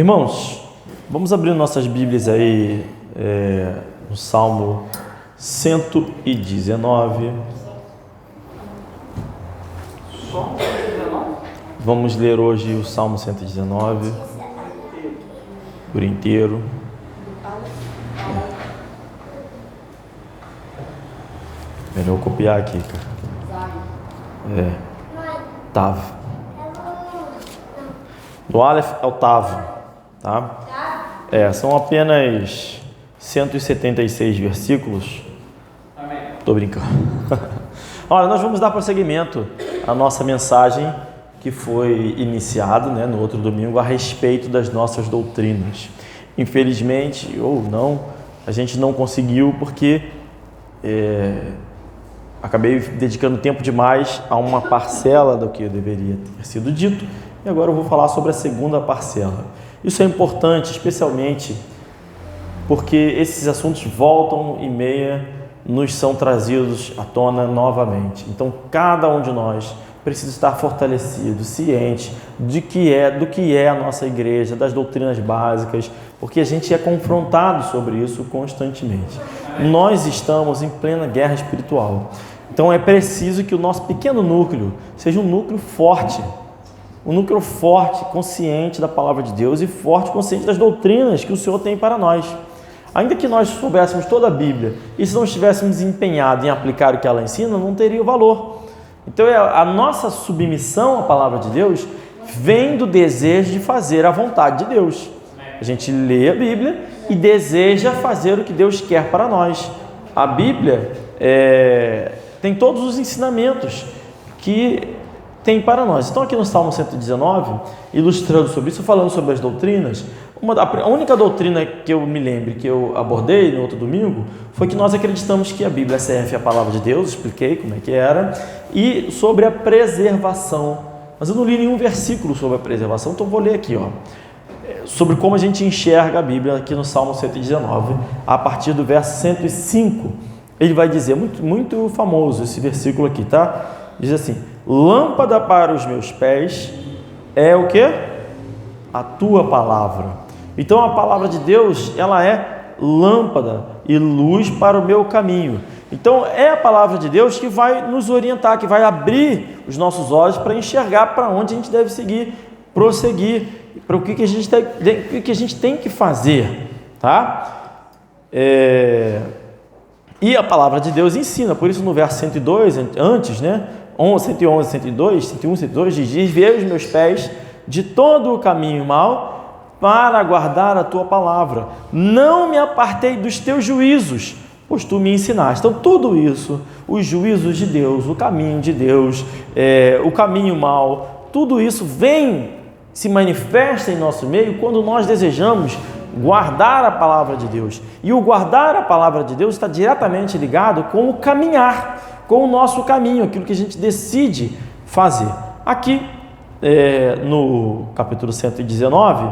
Irmãos, vamos abrir nossas Bíblias aí no Salmo 119. Vamos ler hoje o Salmo 119 por inteiro. Melhor eu copiar aqui, cara. Tav. No Aleph é o Tav, tá? São apenas 176 versículos. Amém. Tô brincando. Olha, nós vamos dar prosseguimento à nossa mensagem que foi iniciada, no outro domingo, a respeito das nossas doutrinas. Infelizmente, ou não, a gente não conseguiu porque acabei dedicando tempo demais a uma parcela do que deveria ter sido dito, e agora eu vou falar sobre a segunda parcela. Isso é importante, especialmente porque esses assuntos voltam e meia nos são trazidos à tona novamente. Então, cada um de nós precisa estar fortalecido, ciente do que é a nossa igreja, das doutrinas básicas, porque a gente é confrontado sobre isso constantemente. Nós estamos em plena guerra espiritual. Então é preciso que o nosso pequeno núcleo seja um núcleo forte, consciente da palavra de Deus e forte, consciente das doutrinas que o Senhor tem para nós. Ainda que nós soubéssemos toda a Bíblia e se não estivéssemos empenhados em aplicar o que ela ensina, não teria o valor. Então a nossa submissão à palavra de Deus vem do desejo de fazer a vontade de Deus. A gente lê a Bíblia e deseja fazer o que Deus quer para nós. A Bíblia tem todos os ensinamentos que tem para nós. Então aqui no Salmo 119, ilustrando sobre isso, falando sobre as doutrinas, a única doutrina que eu me lembro, que eu abordei no outro domingo, foi que nós acreditamos que a Bíblia serve a palavra de Deus, expliquei como é que era, e sobre a preservação. Mas eu não li nenhum versículo sobre a preservação, então vou ler aqui, sobre como a gente enxerga a Bíblia aqui no Salmo 119, a partir do verso 105. Ele vai dizer, muito famoso esse versículo aqui, tá? Diz assim: lâmpada para os meus pés é o quê? A tua palavra. Então a palavra de Deus, ela é lâmpada e luz para o meu caminho. Então é a palavra de Deus que vai nos orientar, que vai abrir os nossos olhos para enxergar para onde a gente deve seguir, prosseguir, para o que a gente tem que fazer, tá? E a palavra de Deus ensina, por isso no verso 102, antes, 111, 102, 101, 102, diz: vê os meus pés de todo o caminho mau para guardar a tua palavra. Não me apartei dos teus juízos, pois tu me ensinaste. Então tudo isso, os juízos de Deus, o caminho de Deus, o caminho mau, tudo isso se manifesta em nosso meio quando nós desejamos guardar a palavra de Deus. E o guardar a palavra de Deus está diretamente ligado com o caminhar, com o nosso caminho, aquilo que a gente decide fazer. Aqui, no capítulo 119,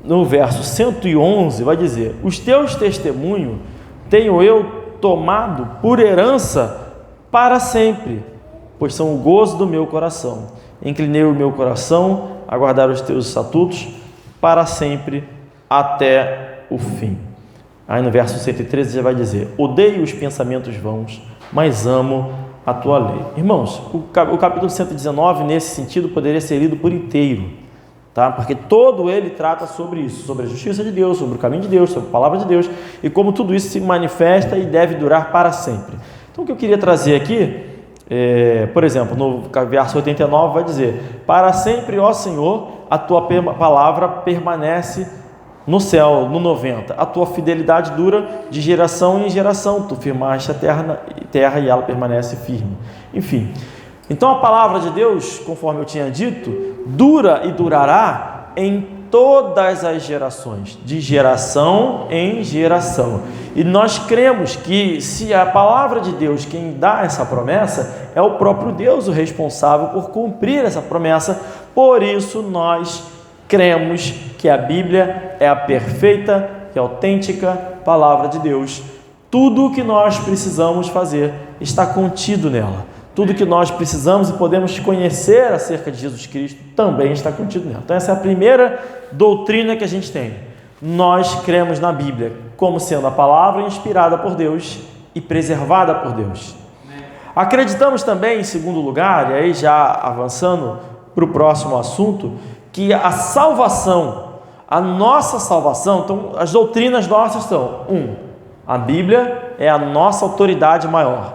no verso 111, vai dizer: os teus testemunhos tenho eu tomado por herança para sempre, pois são o gozo do meu coração. Inclinei o meu coração a guardar os teus estatutos para sempre, até o fim. Aí no verso 113 já vai dizer: odeio os pensamentos vãos, mas amo a tua lei. Irmãos, o capítulo 119, nesse sentido, poderia ser lido por inteiro, tá? Porque todo ele trata sobre isso, sobre a justiça de Deus, sobre o caminho de Deus, sobre a palavra de Deus, e como tudo isso se manifesta e deve durar para sempre. Então o que eu queria trazer aqui, por exemplo, no verso 89 vai dizer: para sempre, ó Senhor, a tua palavra permanece no céu. No 90, a tua fidelidade dura de geração em geração, tu firmaste a terra e ela permanece firme. Enfim, então a palavra de Deus, conforme eu tinha dito, dura e durará em todas as gerações, de geração em geração. E nós cremos que se a palavra de Deus, quem dá essa promessa, é o próprio Deus o responsável por cumprir essa promessa. Por isso nós cremos que a Bíblia é a perfeita e autêntica palavra de Deus. Tudo o que nós precisamos fazer está contido nela. Tudo que nós precisamos e podemos conhecer acerca de Jesus Cristo também está contido nela. Então essa é a primeira doutrina que a gente tem. Nós cremos na Bíblia como sendo a palavra inspirada por Deus e preservada por Deus. Acreditamos também, em segundo lugar, e aí já avançando para o próximo assunto, que a salvação, a nossa salvação, então as doutrinas nossas são: a Bíblia é a nossa autoridade maior.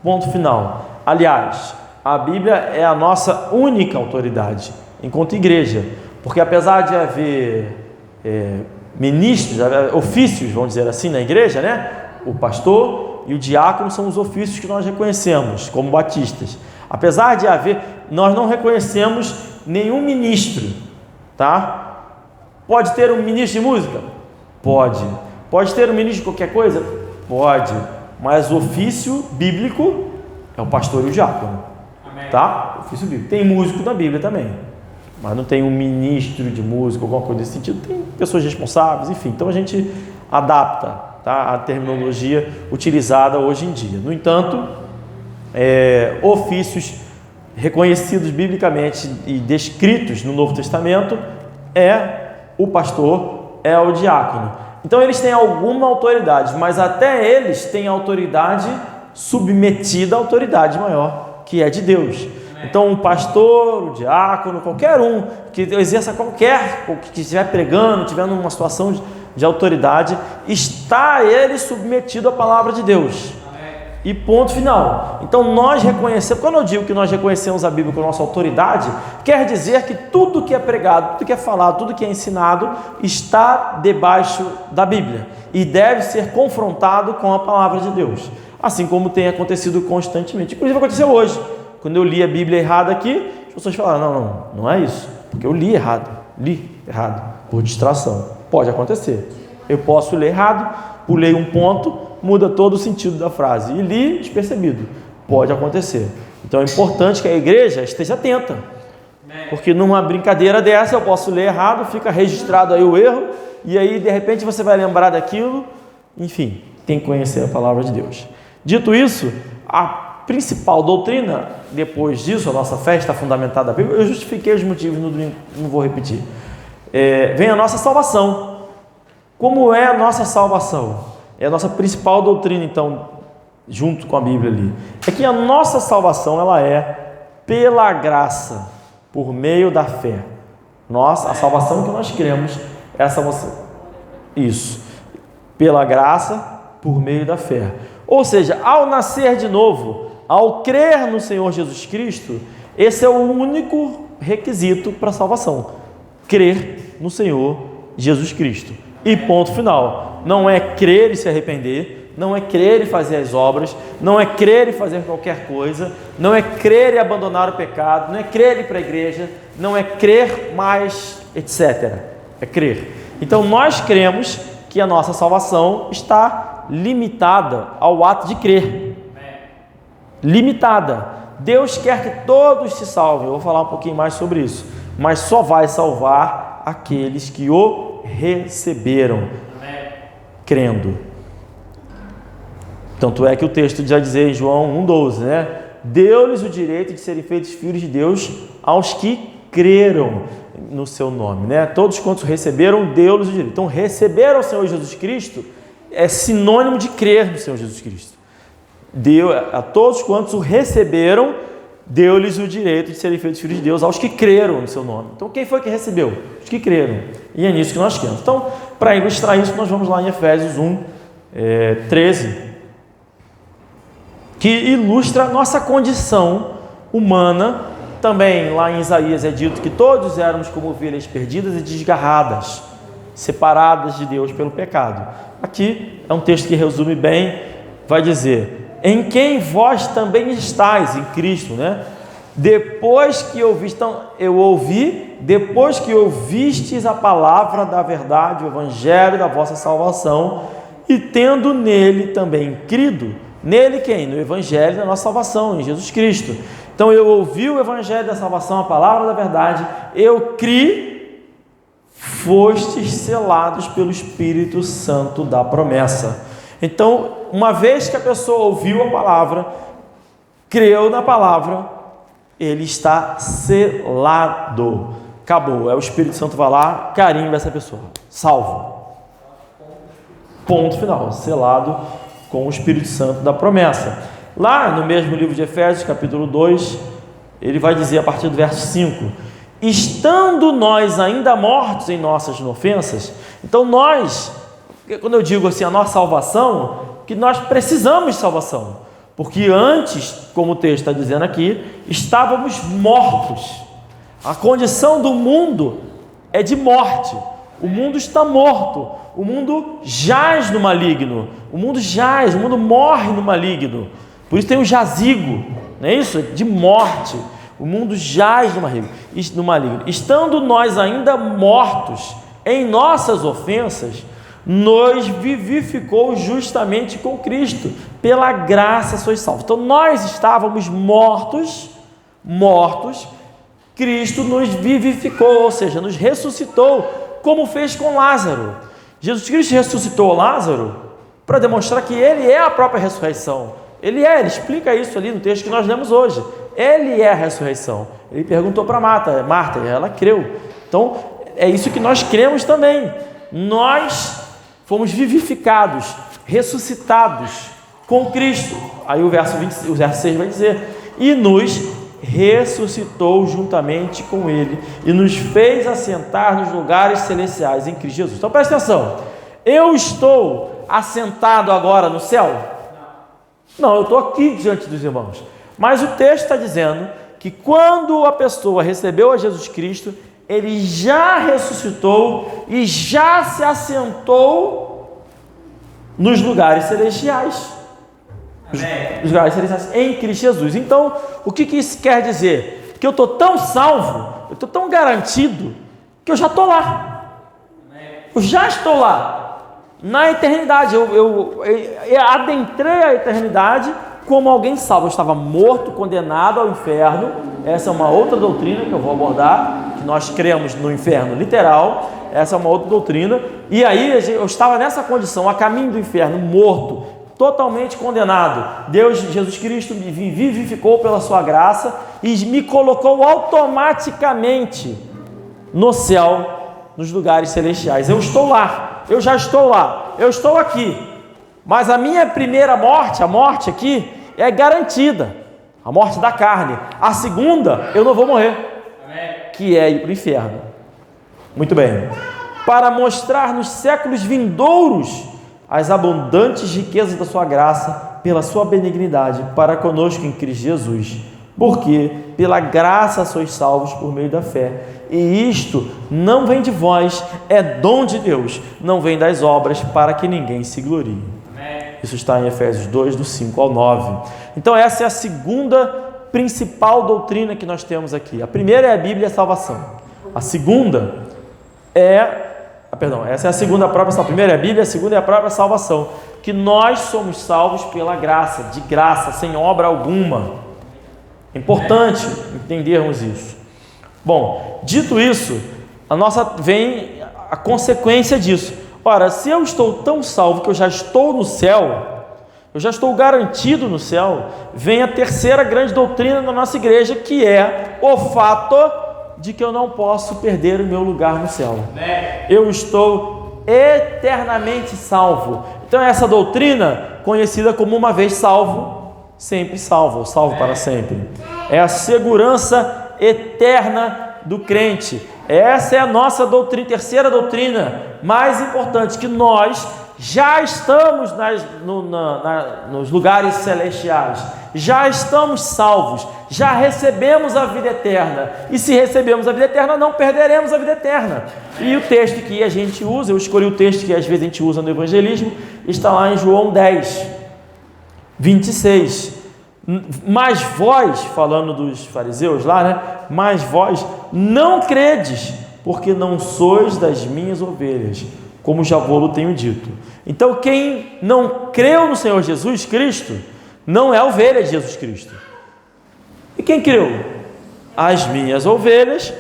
Ponto final. Aliás, a Bíblia é a nossa única autoridade enquanto igreja, porque apesar de haver ministros, ofícios, vamos dizer assim, na igreja, né? O pastor e o diácono são os ofícios que nós reconhecemos como batistas. Apesar de haver, nós não reconhecemos nenhum ministro, tá? Pode ter um ministro de música? Pode. Pode ter um ministro de qualquer coisa? Pode. Mas o ofício bíblico é o pastor e o diácono. Amém. Tá? Ofício bíblico. Tem músico na Bíblia também, mas não tem um ministro de música, alguma coisa desse sentido. Tem pessoas responsáveis, enfim. Então a gente adapta, tá, a terminologia utilizada hoje em dia. No entanto, ofícios reconhecidos biblicamente e descritos no Novo Testamento é o pastor, é o diácono. Então eles têm alguma autoridade, mas até eles têm autoridade submetida à autoridade maior, que é de Deus. Então o pastor, o diácono, qualquer um que exerça que estiver pregando, estiver numa situação de autoridade, está ele submetido à palavra de Deus. E ponto final. Então nós reconhecemos, quando eu digo que nós reconhecemos a Bíblia com nossa autoridade, quer dizer que tudo que é pregado, tudo que é falado, tudo que é ensinado está debaixo da Bíblia e deve ser confrontado com a palavra de Deus, assim como tem acontecido constantemente. Inclusive aconteceu hoje, quando eu li a Bíblia errada aqui, as pessoas falaram: não é isso, porque eu li errado por distração. Pode acontecer, eu posso ler errado, pulei um ponto, muda todo o sentido da frase, e li despercebido, pode acontecer. Então é importante que a igreja esteja atenta, porque numa brincadeira dessa eu posso ler errado, fica registrado aí o erro, e aí de repente você vai lembrar daquilo. Enfim, tem que conhecer a palavra de Deus. Dito isso, a principal doutrina, depois disso, a nossa fé está fundamentada na Bíblia. Eu justifiquei os motivos no domingo, não vou repetir. Vem a nossa salvação. Como é a nossa salvação? É a nossa principal doutrina, então, junto com a Bíblia ali. É que a nossa salvação, ela é pela graça, por meio da fé. A salvação que nós cremos é a salvação. Isso. Pela graça, por meio da fé. Ou seja, ao nascer de novo, ao crer no Senhor Jesus Cristo, esse é o único requisito para a salvação. Crer no Senhor Jesus Cristo. E ponto final. Não é crer e se arrepender, não é crer e fazer as obras, não é crer e fazer qualquer coisa, não é crer e abandonar o pecado, não é crer e ir para a igreja, não é crer mais, etc. É crer. Então nós cremos que a nossa salvação está limitada ao ato de crer. Limitada. Deus quer que todos se salvem. Eu vou falar um pouquinho mais sobre isso. Mas só vai salvar aqueles que o receberam, crendo. Tanto é que o texto já diz em João 1,12, né? Deu-lhes o direito de serem feitos filhos de Deus aos que creram no seu nome, né? Todos quantos receberam, deu-lhes o direito. Então, receber o Senhor Jesus Cristo é sinônimo de crer no Senhor Jesus Cristo. Deu a todos quantos o receberam, deu-lhes o direito de serem feitos filhos de Deus aos que creram no seu nome. Então, quem foi que recebeu? Os que creram. E é nisso que nós queremos. Então, para ilustrar isso, nós vamos lá em Efésios 1:13, que ilustra a nossa condição humana. Também lá em Isaías é dito que todos éramos como ovelhas perdidas e desgarradas, separadas de Deus pelo pecado. Aqui é um texto que resume bem, vai dizer: em quem vós também estáis, em Cristo, né? Depois que depois que ouvistes a palavra da verdade, o evangelho da vossa salvação, e tendo nele também crido. Nele quem? No evangelho da nossa salvação, em Jesus Cristo. Então eu ouvi o evangelho da salvação, a palavra da verdade, eu criei, fostes selados pelo Espírito Santo da promessa. Então, uma vez que a pessoa ouviu a palavra, creu na palavra, ele está selado. Acabou. É o Espírito Santo vai lá, carimba essa pessoa. Salvo. Ponto final. Selado com o Espírito Santo da promessa. Lá no mesmo livro de Efésios, capítulo 2, ele vai dizer a partir do verso 5: estando nós ainda mortos em nossas ofensas. Então nós, quando eu digo assim, a nossa salvação, que nós precisamos de salvação, porque antes, como o texto está dizendo aqui, estávamos mortos. A condição do mundo é de morte. O mundo está morto. O mundo jaz no maligno. O mundo jaz, o mundo morre no maligno. Por isso tem o jazigo, não é isso? De morte. O mundo jaz no maligno. Estando nós ainda mortos em nossas ofensas, nos vivificou justamente com Cristo. Pela graça sois salvos. Então nós estávamos mortos, Cristo nos vivificou, ou seja, nos ressuscitou, como fez com Lázaro. Jesus Cristo ressuscitou Lázaro para demonstrar que ele é a própria ressurreição. Ele explica isso ali no texto que nós lemos hoje. Ele é a ressurreição. Ele perguntou para Marta, e ela creu. Então, é isso que nós cremos também. Nós fomos vivificados, ressuscitados com Cristo. Aí o verso 6 vai dizer: e nos ressuscitou juntamente com Ele e nos fez assentar nos lugares celestiais em Cristo Jesus. Então presta atenção, eu estou assentado agora no céu? Não, eu estou aqui diante dos irmãos, mas o texto está dizendo que quando a pessoa recebeu a Jesus Cristo, ele já ressuscitou e já se assentou nos lugares celestiais. Os lugares celestiais em Cristo Jesus. Então, o que isso quer dizer? Que eu estou tão salvo, eu estou tão garantido, que eu já estou lá. Eu já estou lá. Na eternidade, eu adentrei a eternidade como alguém salvo. Eu estava morto, condenado ao inferno. Essa é uma outra doutrina que eu vou abordar, que nós cremos no inferno literal. Essa é uma outra doutrina. E aí eu estava nessa condição, a caminho do inferno, morto, totalmente condenado. Deus, Jesus Cristo, me vivificou pela sua graça e me colocou automaticamente no céu, nos lugares celestiais. Eu estou lá, eu já estou lá, eu estou aqui. Mas a minha primeira morte, a morte aqui, é garantida, a morte da carne. A segunda, eu não vou morrer, que é ir para o inferno. Muito bem. Para mostrar nos séculos vindouros as abundantes riquezas da sua graça, pela sua benignidade, para conosco em Cristo Jesus. Porque pela graça sois salvos por meio da fé. E isto não vem de vós, é dom de Deus, não vem das obras, para que ninguém se glorie. Isso está em Efésios 2, do 5 ao 9. Então essa é a segunda principal doutrina que nós temos aqui. A primeira é a Bíblia e a salvação. A segunda essa é a segunda própria salvação. A primeira é a Bíblia, a segunda é a própria salvação. Que nós somos salvos pela graça, de graça, sem obra alguma. É importante entendermos isso. Bom, dito isso, vem a consequência disso. Ora, se eu estou tão salvo que eu já estou no céu, eu já estou garantido no céu, vem a terceira grande doutrina da nossa igreja, que é o fato de que eu não posso perder o meu lugar no céu. Eu estou eternamente salvo. Então essa doutrina, conhecida como uma vez salvo, sempre salvo, salvo para sempre. É a segurança eterna do crente. Essa é a nossa doutrina, terceira doutrina mais importante, que nós já estamos nos lugares celestiais, já estamos salvos, já recebemos a vida eterna, e se recebemos a vida eterna, não perderemos a vida eterna. E o texto que a gente usa, eu escolhi o texto que às vezes a gente usa no evangelismo, está lá em João 10, 26. Mas vós, falando dos fariseus lá, né? Mas vós não credes, porque não sois das minhas ovelhas, como já vou-lo tenho dito. Então quem não creu no Senhor Jesus Cristo, não é ovelha de Jesus Cristo. E quem creu? As minhas ovelhas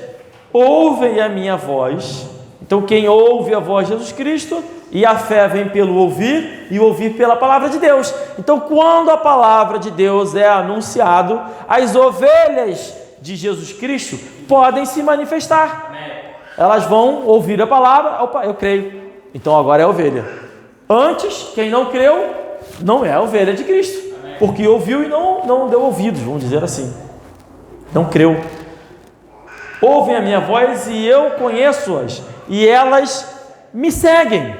ouvem a minha voz, Então quem ouve a voz de Jesus Cristo, e a fé vem pelo ouvir, e ouvir pela palavra de Deus. Então quando a palavra de Deus é anunciado, as ovelhas de Jesus Cristo podem se manifestar. Elas vão ouvir a palavra, opa, eu creio, então agora é ovelha. Antes, quem não creu, não é a ovelha de Cristo, porque ouviu e não deu ouvidos, vamos dizer assim, não creu. Ouvem a minha voz e eu conheço-as, e elas me seguem.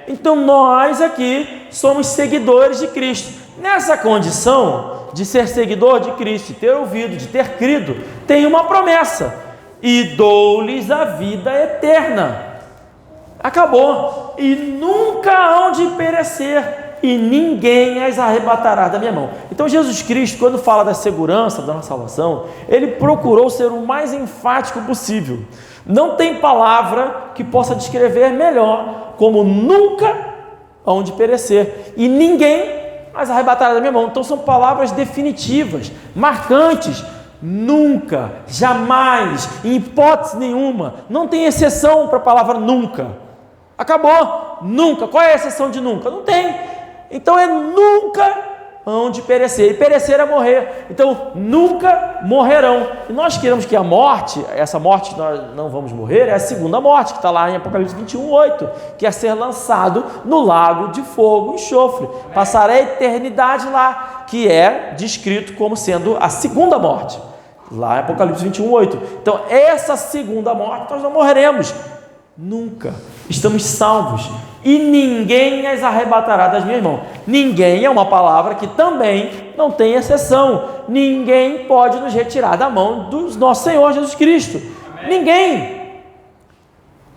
Então nós aqui somos seguidores de Cristo. Nessa condição de ser seguidor de Cristo, de ter ouvido, de ter crido, tem uma promessa: e dou-lhes a vida eterna. Acabou. E nunca hão de perecer, e ninguém as arrebatará da minha mão. Então Jesus Cristo, quando fala da segurança da nossa salvação, ele procurou ser o mais enfático possível. Não tem palavra que possa descrever melhor como nunca hão de perecer, e ninguém as arrebatará da minha mão. Então são palavras definitivas, marcantes. Nunca, jamais, em hipótese nenhuma, não tem exceção para a palavra nunca. Acabou, nunca. Qual é a exceção de nunca? Não tem. Então é nunca hão de perecer, e perecer é morrer. Então nunca morrerão. E nós queremos que a morte, essa morte que nós não vamos morrer, é a segunda morte, que está lá em Apocalipse 21:8, que é ser lançado no lago de fogo e enxofre, passar a eternidade lá, que é descrito como sendo a segunda morte, lá em Apocalipse 21:8. Então essa segunda morte nós não morreremos nunca, estamos salvos, e ninguém as arrebatará das minhas mãos. Ninguém é uma palavra que também não tem exceção. Ninguém pode nos retirar da mão do nosso Senhor Jesus Cristo. Amém. Ninguém.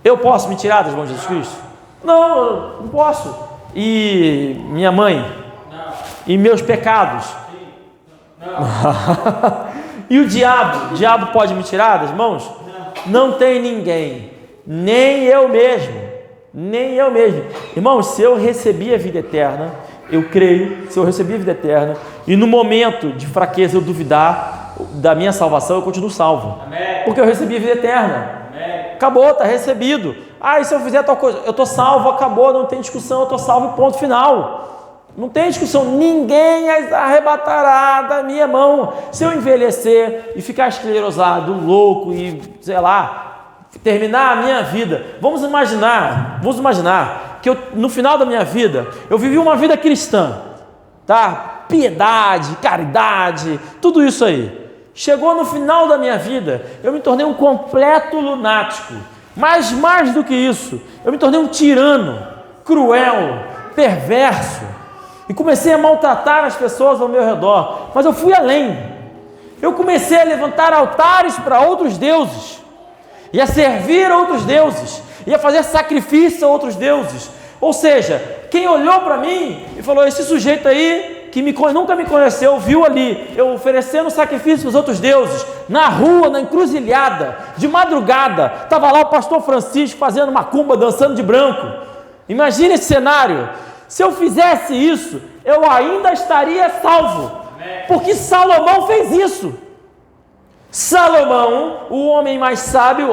Eu posso me tirar das mãos de Jesus Cristo? Não, não posso. E minha mãe? Não. E meus pecados? Não. E o diabo? O diabo pode me tirar das mãos? Não tem ninguém. Nem eu mesmo, nem eu mesmo. Irmãos, se eu recebi a vida eterna, eu creio, se eu recebi a vida eterna, e no momento de fraqueza eu duvidar da minha salvação, eu continuo salvo. Amém. Porque eu recebi a vida eterna. Amém. Acabou, está recebido. E se eu fizer tal coisa, eu estou salvo, acabou, não tem discussão, eu estou salvo, ponto final. Não tem discussão, ninguém as arrebatará da minha mão. Se eu envelhecer e ficar esclerosado, louco e, sei lá, terminar a minha vida, vamos imaginar que eu, no final da minha vida, eu vivi uma vida cristã, tá? Piedade, caridade, tudo isso aí. Chegou no final da minha vida, eu me tornei um completo lunático, mas mais do que isso, eu me tornei um tirano, cruel, perverso, e comecei a maltratar as pessoas ao meu redor. Mas eu fui além, eu comecei a levantar altares para outros deuses, e a servir outros deuses, e a fazer sacrifício a outros deuses. Ou seja, quem olhou para mim e falou: esse sujeito aí, que nunca me conheceu, viu ali eu oferecendo sacrifício aos outros deuses, na rua, na encruzilhada, de madrugada, estava lá o pastor Francisco fazendo macumba, dançando de branco. Imagine esse cenário. Se eu fizesse isso, eu ainda estaria salvo, porque Salomão fez isso. Salomão, o homem mais sábio,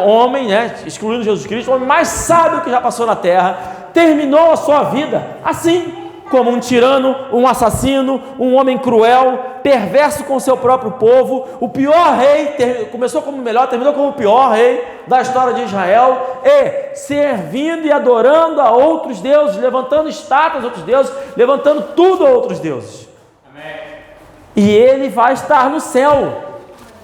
excluindo Jesus Cristo, o homem mais sábio que já passou na terra, terminou a sua vida assim, como um tirano, um assassino, um homem cruel, perverso com seu próprio povo, o pior rei, começou como o melhor, terminou como o pior rei da história de Israel, e servindo e adorando a outros deuses, levantando estátuas a outros deuses, levantando tudo a outros deuses. Amém. E ele vai estar no céu.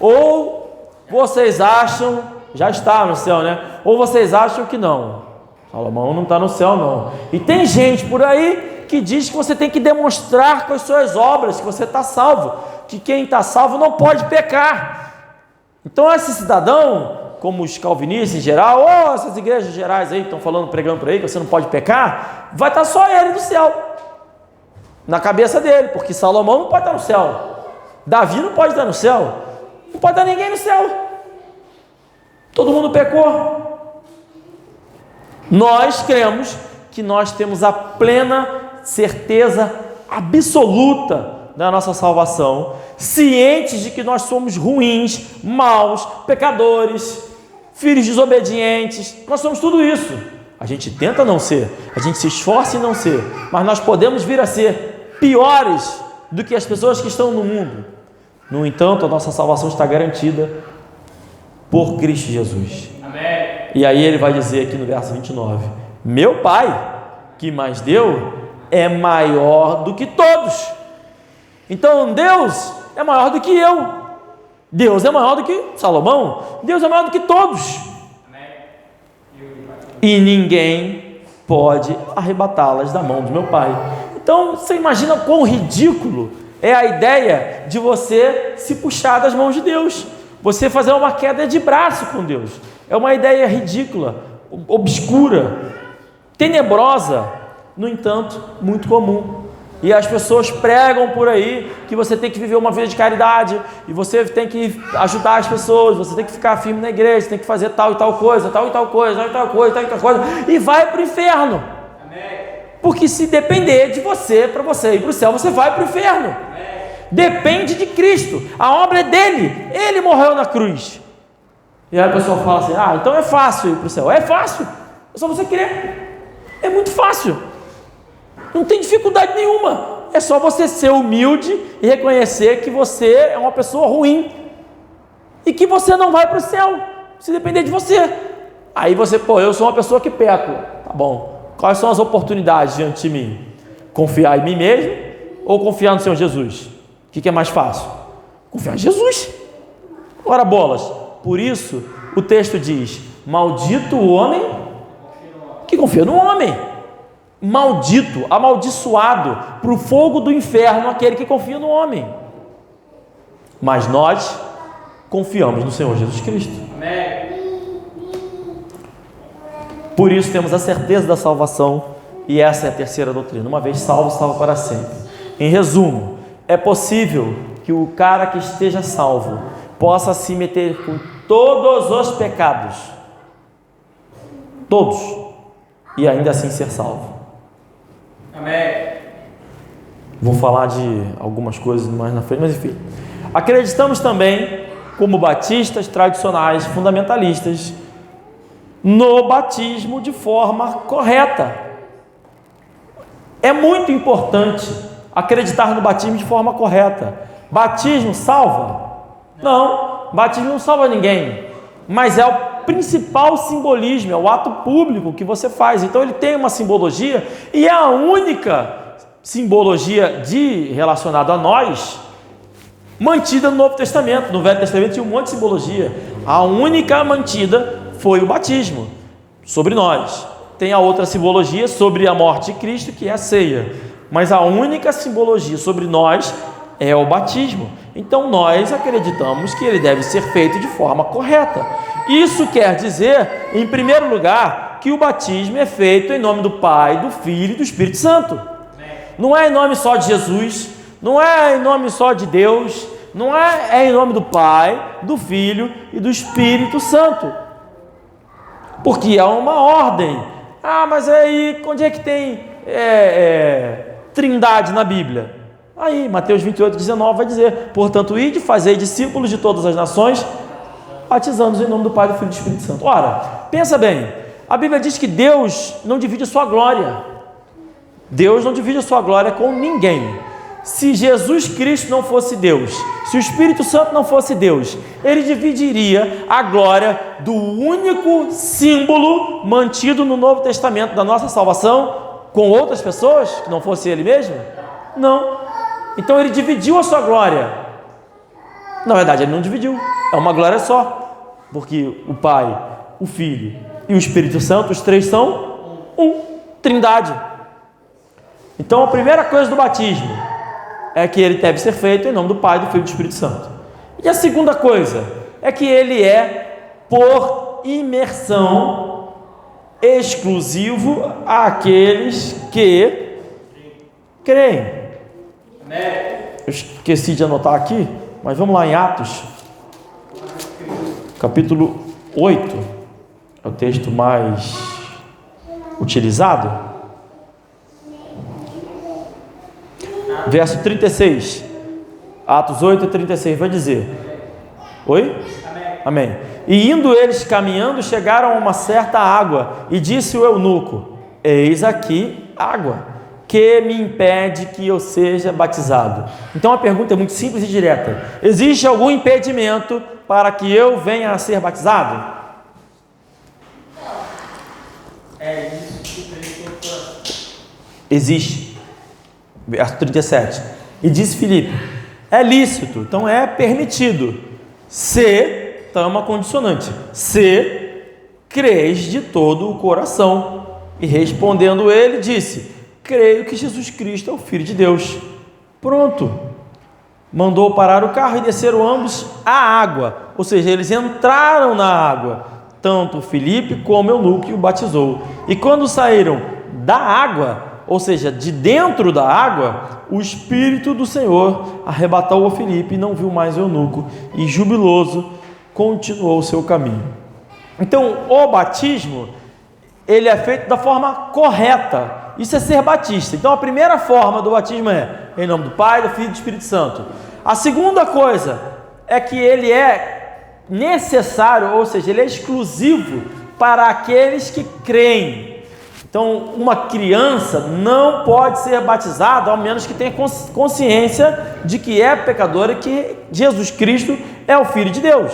Ou vocês acham, já está no céu, né? Ou vocês acham que não. Salomão não está no céu, não. E tem gente por aí que diz que você tem que demonstrar com as suas obras que você está salvo, que quem está salvo não pode pecar. Então esse cidadão, como os calvinistas em geral, ou essas igrejas gerais aí que estão falando, pregando por aí que você não pode pecar, vai estar só ele no céu, na cabeça dele, porque Salomão não pode estar no céu, Davi não pode estar no céu, não pode dar ninguém no céu. Todo mundo pecou. Nós cremos que nós temos a plena certeza absoluta da nossa salvação, cientes de que nós somos ruins, maus, pecadores, filhos desobedientes, nós somos tudo isso. A gente tenta não ser, a gente se esforça em não ser, mas nós podemos vir a ser piores do que as pessoas que estão no mundo. No entanto, a nossa salvação está garantida por Cristo Jesus. Amém. E aí ele vai dizer aqui no verso 29, meu Pai, que mais deu, é maior do que todos. Então Deus é maior do que eu, Deus é maior do que Salomão, Deus é maior do que todos. E ninguém pode arrebatá-las da mão do meu Pai. Então você imagina quão ridículo é a ideia de você se puxar das mãos de Deus, você fazer uma queda de braço com Deus. É uma ideia ridícula, obscura, tenebrosa, no entanto, muito comum. E as pessoas pregam por aí que você tem que viver uma vida de caridade, e você tem que ajudar as pessoas, você tem que ficar firme na igreja, tem que fazer tal e tal coisa, tal e tal coisa, tal e tal coisa, tal e tal coisa, e vai para o inferno. Amém. Porque se depender de você, para você ir para o céu, você vai para o inferno. Amém. Depende de Cristo, a obra é dele, ele morreu na cruz. E aí a pessoa fala assim, então é fácil ir para o céu. É fácil, é só você querer, é muito fácil. Não tem dificuldade nenhuma, é só você ser humilde e reconhecer que você é uma pessoa ruim e que você não vai para o céu, se depender de você. Aí você, eu sou uma pessoa que peco, tá bom, quais são as oportunidades diante de mim? Confiar em mim mesmo ou confiar no Senhor Jesus? O que é mais fácil? Confiar em Jesus. Ora bolas, por isso o texto diz, maldito o homem que confia no homem. Maldito, amaldiçoado para o fogo do inferno aquele que confia no homem. Mas nós confiamos no Senhor Jesus Cristo. Amém. Por isso temos a certeza da salvação, e essa é a terceira doutrina. Uma vez salvo, salvo para sempre. Em resumo, é possível que o cara que esteja salvo possa se meter com todos os pecados, todos, e ainda assim ser salvo. Amém. Vou falar de algumas coisas mais na frente, mas enfim. Acreditamos também, como batistas tradicionais, fundamentalistas, no batismo de forma correta. É muito importante acreditar no batismo de forma correta. Batismo salva? Não, batismo não salva ninguém, mas é o principal simbolismo, é o ato público que você faz. Então ele tem uma simbologia, e é a única simbologia relacionada a nós mantida no Novo Testamento. No Velho Testamento tinha um monte de simbologia, a única mantida foi o batismo sobre nós. Tem a outra simbologia sobre a morte de Cristo, que é a ceia, mas a única simbologia sobre nós é o batismo. Então nós acreditamos que ele deve ser feito de forma correta. Isso quer dizer, em primeiro lugar, que o batismo é feito em nome do Pai, do Filho e do Espírito Santo. Não é em nome só de Jesus, não é em nome só de Deus, não é em nome do Pai, do Filho e do Espírito Santo. Porque é uma ordem. Mas aí, onde é que tem trindade na Bíblia? Aí, Mateus 28, 19 vai dizer, portanto, ide, fazei discípulos de todas as nações, batizando-os em nome do Pai, do Filho e do Espírito Santo. Ora, pensa bem, a Bíblia diz que Deus não divide a sua glória. Deus não divide a sua glória com ninguém. Se Jesus Cristo não fosse Deus, se o Espírito Santo não fosse Deus, ele dividiria a glória do único símbolo mantido no Novo Testamento da nossa salvação com outras pessoas, que não fosse ele mesmo? Não. Então ele dividiu a sua glória. Na verdade ele não dividiu, é uma glória só, porque o Pai, o Filho e o Espírito Santo, os três são trindade. Então a primeira coisa do batismo é que ele deve ser feito em nome do Pai, do Filho e do Espírito Santo. E a segunda coisa é que ele é por imersão exclusivo àqueles que creem. Eu esqueci de anotar aqui, mas vamos lá em Atos, capítulo 8, é o texto mais utilizado, verso 36, Atos 8, 36, vai dizer, oi? Amém. E indo eles caminhando, chegaram a uma certa água, e disse o eunuco: eis aqui água, que me impede que eu seja batizado? Então a pergunta é muito simples e direta: existe algum impedimento para que eu venha a ser batizado? Existe. Verso 37. E disse Filipe: é lícito, então é permitido, se, então é uma condicionante, se crees de todo o coração. E respondendo ele, disse: creio que Jesus Cristo é o Filho de Deus. Pronto. Mandou parar o carro e desceram ambos à água, ou seja, eles entraram na água, tanto Filipe como o eunuco, e o batizou. E quando saíram da água, ou seja, de dentro da água, o Espírito do Senhor arrebatou a Filipe e não viu mais o eunuco, e jubiloso continuou o seu caminho. Então, o batismo, ele é feito da forma correta. Isso é ser batista. Então a primeira forma do batismo é em nome do Pai, do Filho e do Espírito Santo. A segunda coisa é que ele é necessário, ou seja, ele é exclusivo para aqueles que creem. Então uma criança não pode ser batizada ao menos que tenha consciência de que é pecador e que Jesus Cristo é o Filho de Deus.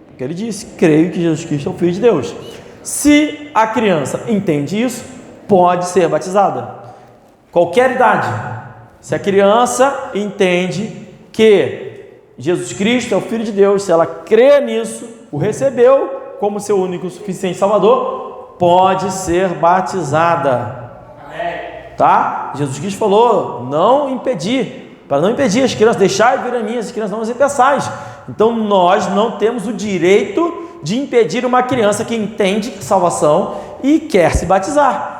Porque ele disse: creio que Jesus Cristo é o Filho de Deus. Se a criança entende isso, pode ser batizada. Qualquer idade. Se a criança entende que Jesus Cristo é o Filho de Deus, se ela crê nisso, o recebeu como seu único e suficiente Salvador, pode ser batizada. Tá? Jesus Cristo falou: não impedir, para não impedir as crianças, deixai vir a mim, as crianças não as impeçais. Então nós não temos o direito de impedir uma criança que entende salvação e quer se batizar.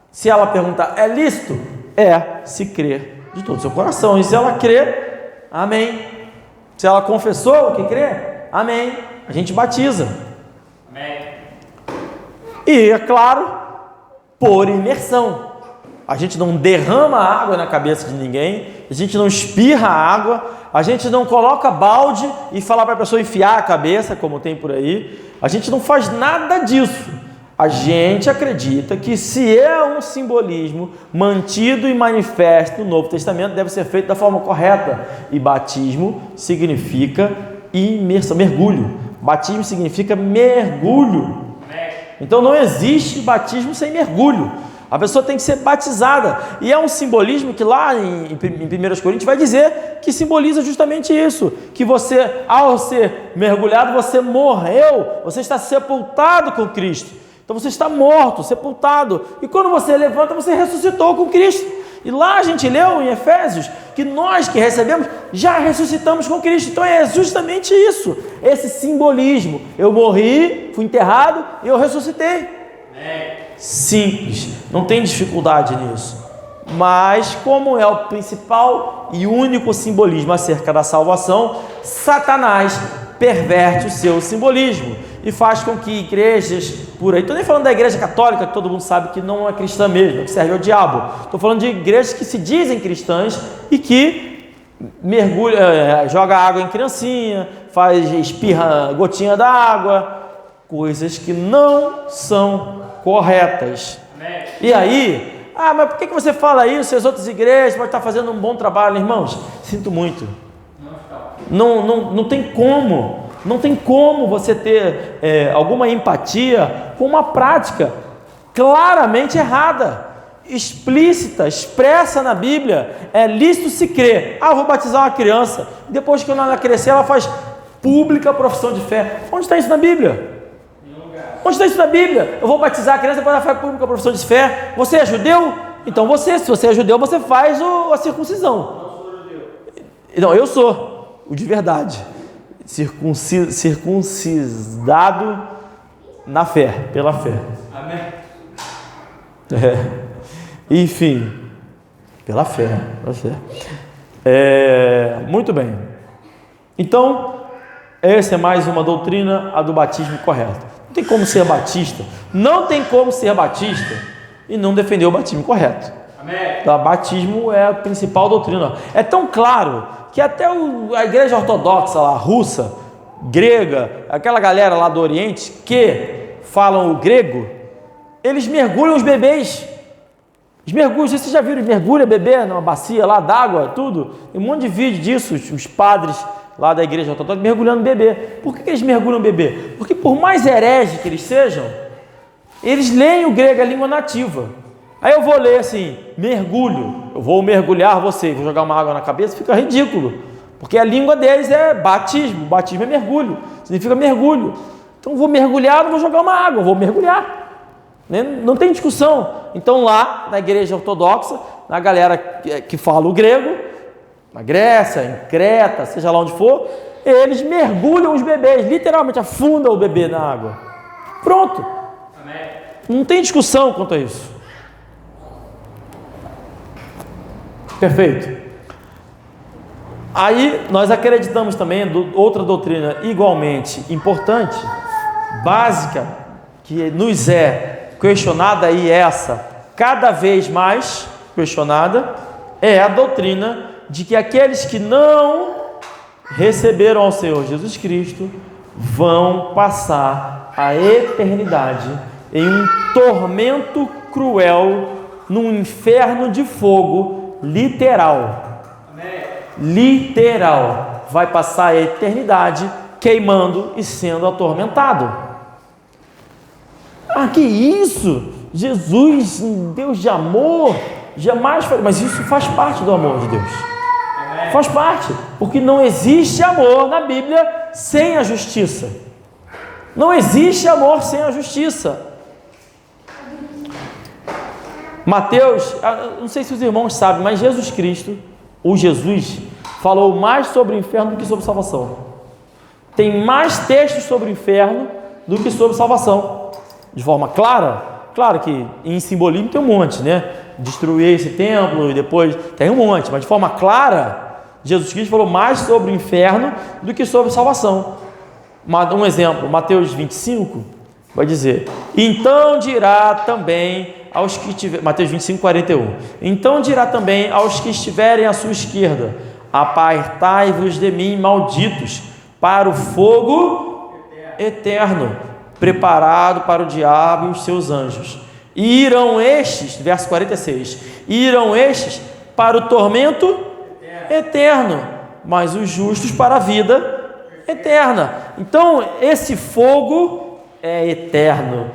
Se ela perguntar: é lícito? É, se crer de todo o seu coração. E se ela crer, amém. Se ela confessou o que crê, amém. A gente batiza. Amém. E, é claro, por imersão. A gente não derrama água na cabeça de ninguém, a gente não espirra água, a gente não coloca balde e fala para a pessoa enfiar a cabeça, como tem por aí. A gente não faz nada disso. A gente acredita que, se é um simbolismo mantido e manifesto no Novo Testamento, deve ser feito da forma correta. E batismo significa imersão, mergulho. Batismo significa mergulho. Então não existe batismo sem mergulho. A pessoa tem que ser batizada. E é um simbolismo que lá em 1 Coríntios vai dizer que simboliza justamente isso. Que você, ao ser mergulhado, você morreu. Você está sepultado com Cristo. Então você está morto, sepultado. E quando você levanta, você ressuscitou com Cristo. E lá a gente leu em Efésios que nós que recebemos já ressuscitamos com Cristo. Então é justamente isso. Esse simbolismo. Eu morri, fui enterrado e eu ressuscitei. Simples, não tem dificuldade nisso. Mas como é o principal e único simbolismo acerca da salvação, Satanás perverte o seu simbolismo e faz com que igrejas por aí, estou nem falando da igreja católica, que todo mundo sabe que não é cristã mesmo, que serve ao diabo. Estou falando de igrejas que se dizem cristãs e que mergulha, joga água em criancinha, espirra gotinha d'água, coisas que não são corretas. E aí, mas por que você fala isso? As outras igrejas podem estar fazendo um bom trabalho, irmãos. Sinto muito. Não tem como. Não tem como você ter alguma empatia com uma prática claramente errada, explícita, expressa na Bíblia. É lícito se crer. Vou batizar uma criança. Depois que ela crescer, ela faz pública a profissão de fé. Onde está isso na Bíblia? Onde está isso na Bíblia? Eu vou batizar a criança, depois ela faz pública a profissão de fé. Você é judeu? Então se você é judeu, você faz a circuncisão. Não sou judeu. Não, eu sou o de verdade. Circuncidado na fé, pela fé. Amém. Enfim, pela fé. Muito bem. Então, essa é mais uma doutrina, a do batismo correto. Não tem como ser batista. Não tem como ser batista e não defender o batismo correto. Amém. Então, o batismo é a principal doutrina. É tão claro que até a igreja ortodoxa lá, russa, grega, aquela galera lá do Oriente que falam o grego, eles mergulham os bebês. Os mergulhos, vocês já viram, mergulha bebê numa bacia lá d'água, tudo. Tem um monte de vídeo disso, os padres lá da igreja ortodoxa mergulhando bebê. Por que eles mergulham bebê? Porque por mais herege que eles sejam, eles leem o grego, a língua nativa. Aí eu vou ler assim, mergulho, eu vou mergulhar você, vou jogar uma água na cabeça, fica ridículo. Porque a língua deles é batismo, batismo é mergulho, significa mergulho. Então eu vou mergulhar, não vou jogar uma água, eu vou mergulhar. Não tem discussão. Então lá na igreja ortodoxa, na galera que fala o grego, na Grécia, em Creta, seja lá onde for, eles mergulham os bebês, literalmente afundam o bebê na água. Pronto. Não tem discussão quanto a isso. Perfeito. Aí nós acreditamos também outra doutrina igualmente importante, básica, que nos é questionada, e essa cada vez mais questionada, é a doutrina de que aqueles que não receberam ao Senhor Jesus Cristo vão passar a eternidade em um tormento cruel, num inferno de fogo literal. Literal. Vai passar a eternidade queimando e sendo atormentado. Ah, que isso? Jesus, Deus de amor, jamais faz. Mas isso faz parte do amor de Deus. Faz parte, porque não existe amor na Bíblia sem a justiça. Não existe amor sem a justiça. Mateus, não sei se os irmãos sabem, mas Jesus Cristo, ou Jesus, falou mais sobre o inferno do que sobre salvação. Tem mais textos sobre o inferno do que sobre salvação. De forma clara, claro que em simbolismo tem um monte, né? Destruir esse templo e depois tem um monte, mas de forma clara, Jesus Cristo falou mais sobre o inferno do que sobre salvação. Um exemplo, Mateus 25 vai dizer: então dirá também aos que tiverem, Mateus 25, 41, então dirá também aos que estiverem à sua esquerda: apartai-vos de mim, malditos, para o fogo eterno, preparado para o diabo e os seus anjos. E irão estes, verso 46, irão estes para o tormento eterno, mas os justos para a vida eterna. Então, esse fogo é eterno.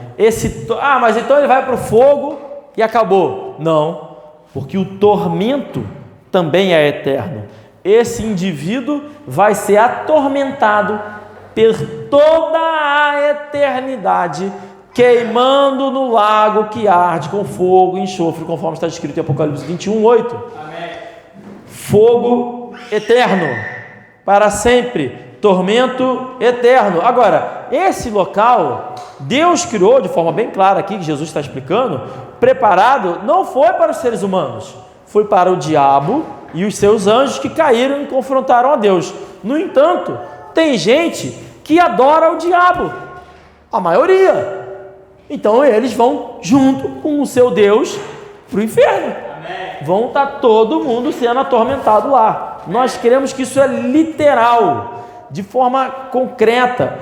Mas então ele vai para o fogo e acabou. Não, porque o tormento também é eterno. Esse indivíduo vai ser atormentado por toda a eternidade, queimando no lago que arde com fogo e enxofre, conforme está escrito em Apocalipse 21, 8. Amém. Fogo eterno, para sempre, tormento eterno. Agora, esse local, Deus criou de forma bem clara aqui, que Jesus está explicando, preparado, não foi para os seres humanos, foi para o diabo e os seus anjos que caíram e confrontaram a Deus. No entanto, tem gente que adora o diabo, a maioria. Então eles vão junto com o seu Deus para o inferno. Amém. Vão estar todo mundo sendo atormentado lá. Nós queremos que isso é literal, de forma concreta.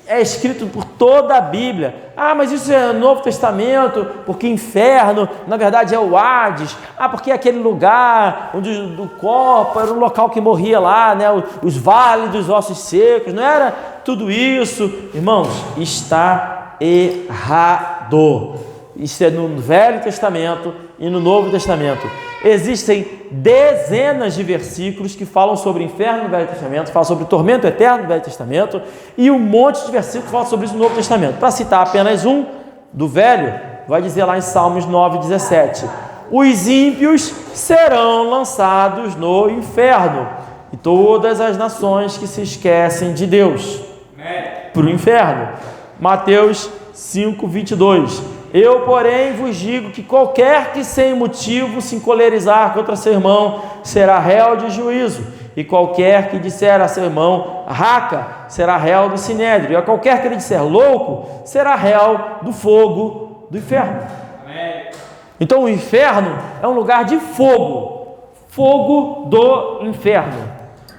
É escrito por toda a Bíblia. Ah, mas isso é Novo Testamento, porque inferno, na verdade, é o Hades. Ah, porque é aquele lugar onde do corpo era um local que morria lá, né? Os vales dos ossos secos, não era tudo isso. Irmãos, está errado. Isso é no Velho Testamento e no Novo Testamento. Existem dezenas de versículos que falam sobre o inferno no Velho Testamento, falam sobre o tormento eterno no Velho Testamento, e um monte de versículos que falam sobre isso no Novo Testamento. Para citar apenas um do Velho, vai dizer lá em Salmos 9,17: os ímpios serão lançados no inferno, e todas as nações que se esquecem de Deus para o inferno. Mateus 5,22: eu, porém, vos digo que qualquer que sem motivo se encolerizar contra seu irmão será réu de juízo, e qualquer que disser a seu irmão raca será réu do sinédrio, e a qualquer que lhe disser louco será réu do fogo do inferno. Amém. Então o inferno é um lugar de fogo, fogo do inferno.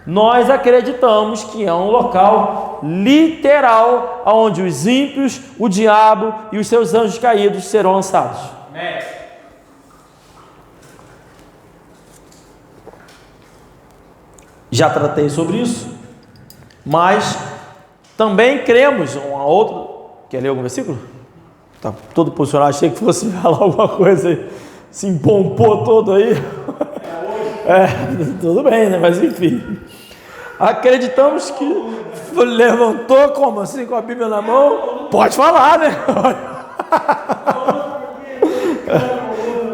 Nós acreditamos que é um local literal, onde os ímpios, o diabo e os seus anjos caídos serão lançados. Amém. Já tratei sobre isso, mas também cremos, uma outra... Quer ler algum versículo? Tá todo posicionado, achei que fosse falar alguma coisa aí, se empompou todo aí. Tudo bem, né? Mas enfim. Acreditamos que levantou como assim, com a Bíblia na mão? Pode falar, né?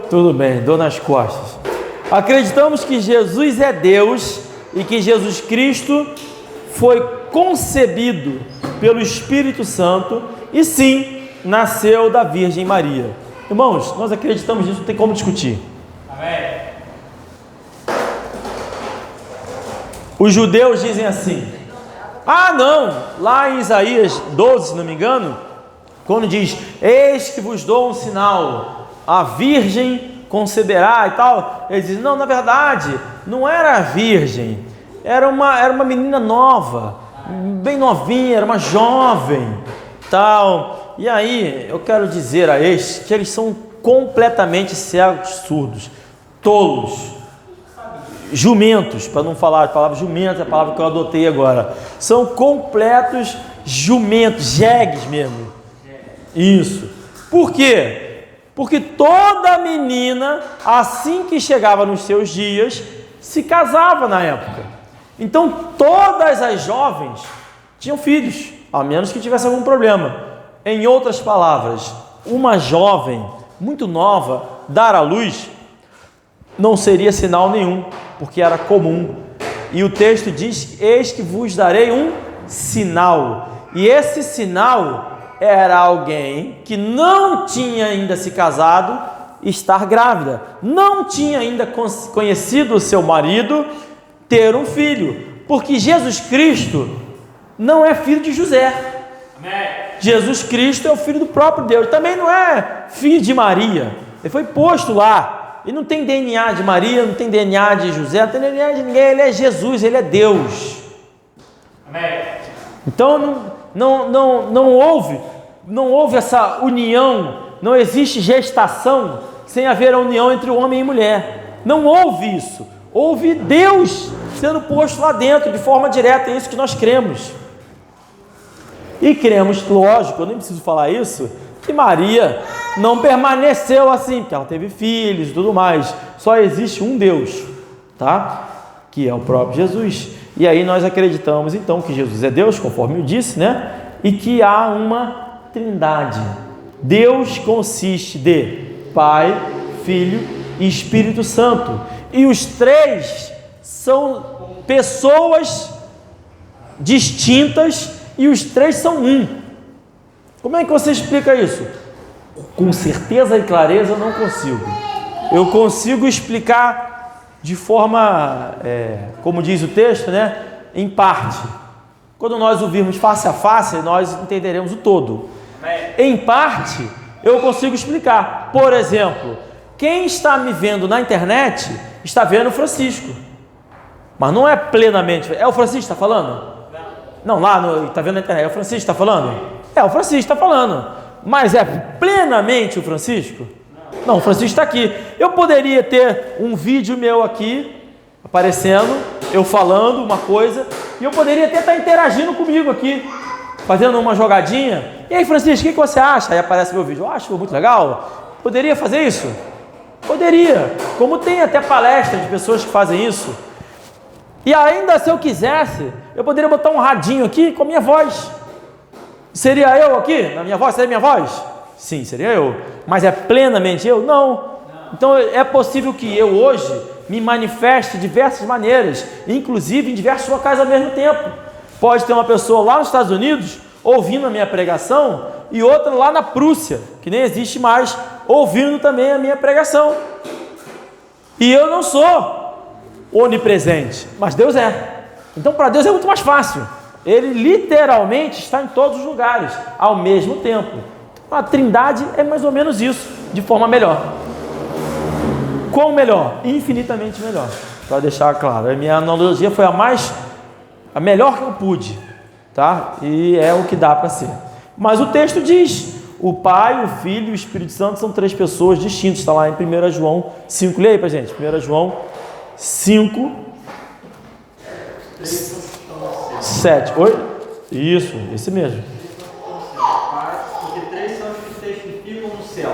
Tudo bem, dor nas costas. Acreditamos que Jesus é Deus e que Jesus Cristo foi concebido pelo Espírito Santo e sim, nasceu da Virgem Maria. Irmãos, nós acreditamos nisso, não tem como discutir. Amém. Os judeus dizem assim: ah não, lá em Isaías 12, se não me engano, quando diz, eis que vos dou um sinal, a virgem conceberá e tal, eles dizem, não, na verdade, não era a virgem, era uma menina nova, bem novinha, era uma jovem, tal. E aí, eu quero dizer a estes que eles são completamente cegos, surdos, tolos, jumentos, para não falar a palavra jumento, é a palavra que eu adotei agora, são completos jumentos, jegues mesmo. Isso. Por quê? Porque toda menina, assim que chegava nos seus dias, se casava na época. Então todas as jovens tinham filhos, a menos que tivesse algum problema. Em outras palavras, uma jovem muito nova dar à luz não seria sinal nenhum, porque era comum. E o texto diz, eis que vos darei um sinal. E esse sinal era alguém que não tinha ainda se casado, estar grávida, não tinha ainda conhecido o seu marido, ter um filho, porque Jesus Cristo não é filho de José. Amém. Jesus Cristo é o filho do próprio Deus, também não é filho de Maria, ele foi posto lá, ele não tem DNA de Maria, não tem DNA de José, não tem DNA de ninguém, ele é Jesus, ele é Deus. Amém. Então não houve essa união, não existe gestação sem haver a união entre o homem e mulher, não houve isso, houve Deus sendo posto lá dentro de forma direta, é isso que nós cremos. E cremos, lógico, eu nem preciso falar isso, que Maria não permaneceu assim, porque ela teve filhos e tudo mais, só existe um Deus, tá? Que é o próprio Jesus. E aí nós acreditamos então que Jesus é Deus, conforme eu disse, né? E que há uma trindade. Deus consiste de Pai, Filho e Espírito Santo. E os três são pessoas distintas e os três são um. Como é que você explica isso? Com certeza e clareza eu não consigo. Eu consigo explicar de forma, como diz o texto, né? Em parte. Quando nós ouvirmos face a face, nós entenderemos o todo. Em parte, eu consigo explicar. Por exemplo, quem está me vendo na internet está vendo o Francisco. Mas não é plenamente. É o Francisco que está falando? Não, lá está vendo na internet. É o Francisco que está falando? É o Francisco que está falando. Mas é plenamente o Francisco? Não, o Francisco está aqui. Eu poderia ter um vídeo meu aqui, aparecendo, eu falando uma coisa, e eu poderia até estar interagindo comigo aqui, fazendo uma jogadinha. E aí, Francisco, o que você acha? Aí aparece meu vídeo. Eu acho muito legal. Poderia fazer isso? Poderia. Como tem até palestras de pessoas que fazem isso. E ainda se eu quisesse, eu poderia botar um radinho aqui com a minha voz. Seria eu aqui? Na minha voz? Seria minha voz? Sim, seria eu. Mas é plenamente eu? Não. Então é possível que eu hoje me manifeste de diversas maneiras, inclusive em diversos locais ao mesmo tempo. Pode ter uma pessoa lá nos Estados Unidos ouvindo a minha pregação e outra lá na Prússia, que nem existe mais, ouvindo também a minha pregação. E eu não sou onipresente, mas Deus é. Então para Deus é muito mais fácil. Ele literalmente está em todos os lugares ao mesmo tempo. A trindade é mais ou menos isso, de forma melhor. Qual melhor? Infinitamente melhor. Para deixar claro, a minha analogia foi a melhor que eu pude. tá? E é o que dá para ser. Mas o texto diz: o Pai, o Filho e o Espírito Santo são três pessoas distintas. Está lá em 1 João 5. Leia aí para gente. 1 João 5, 7. Oi? Isso, esse mesmo. Porque três são os que testificam no céu: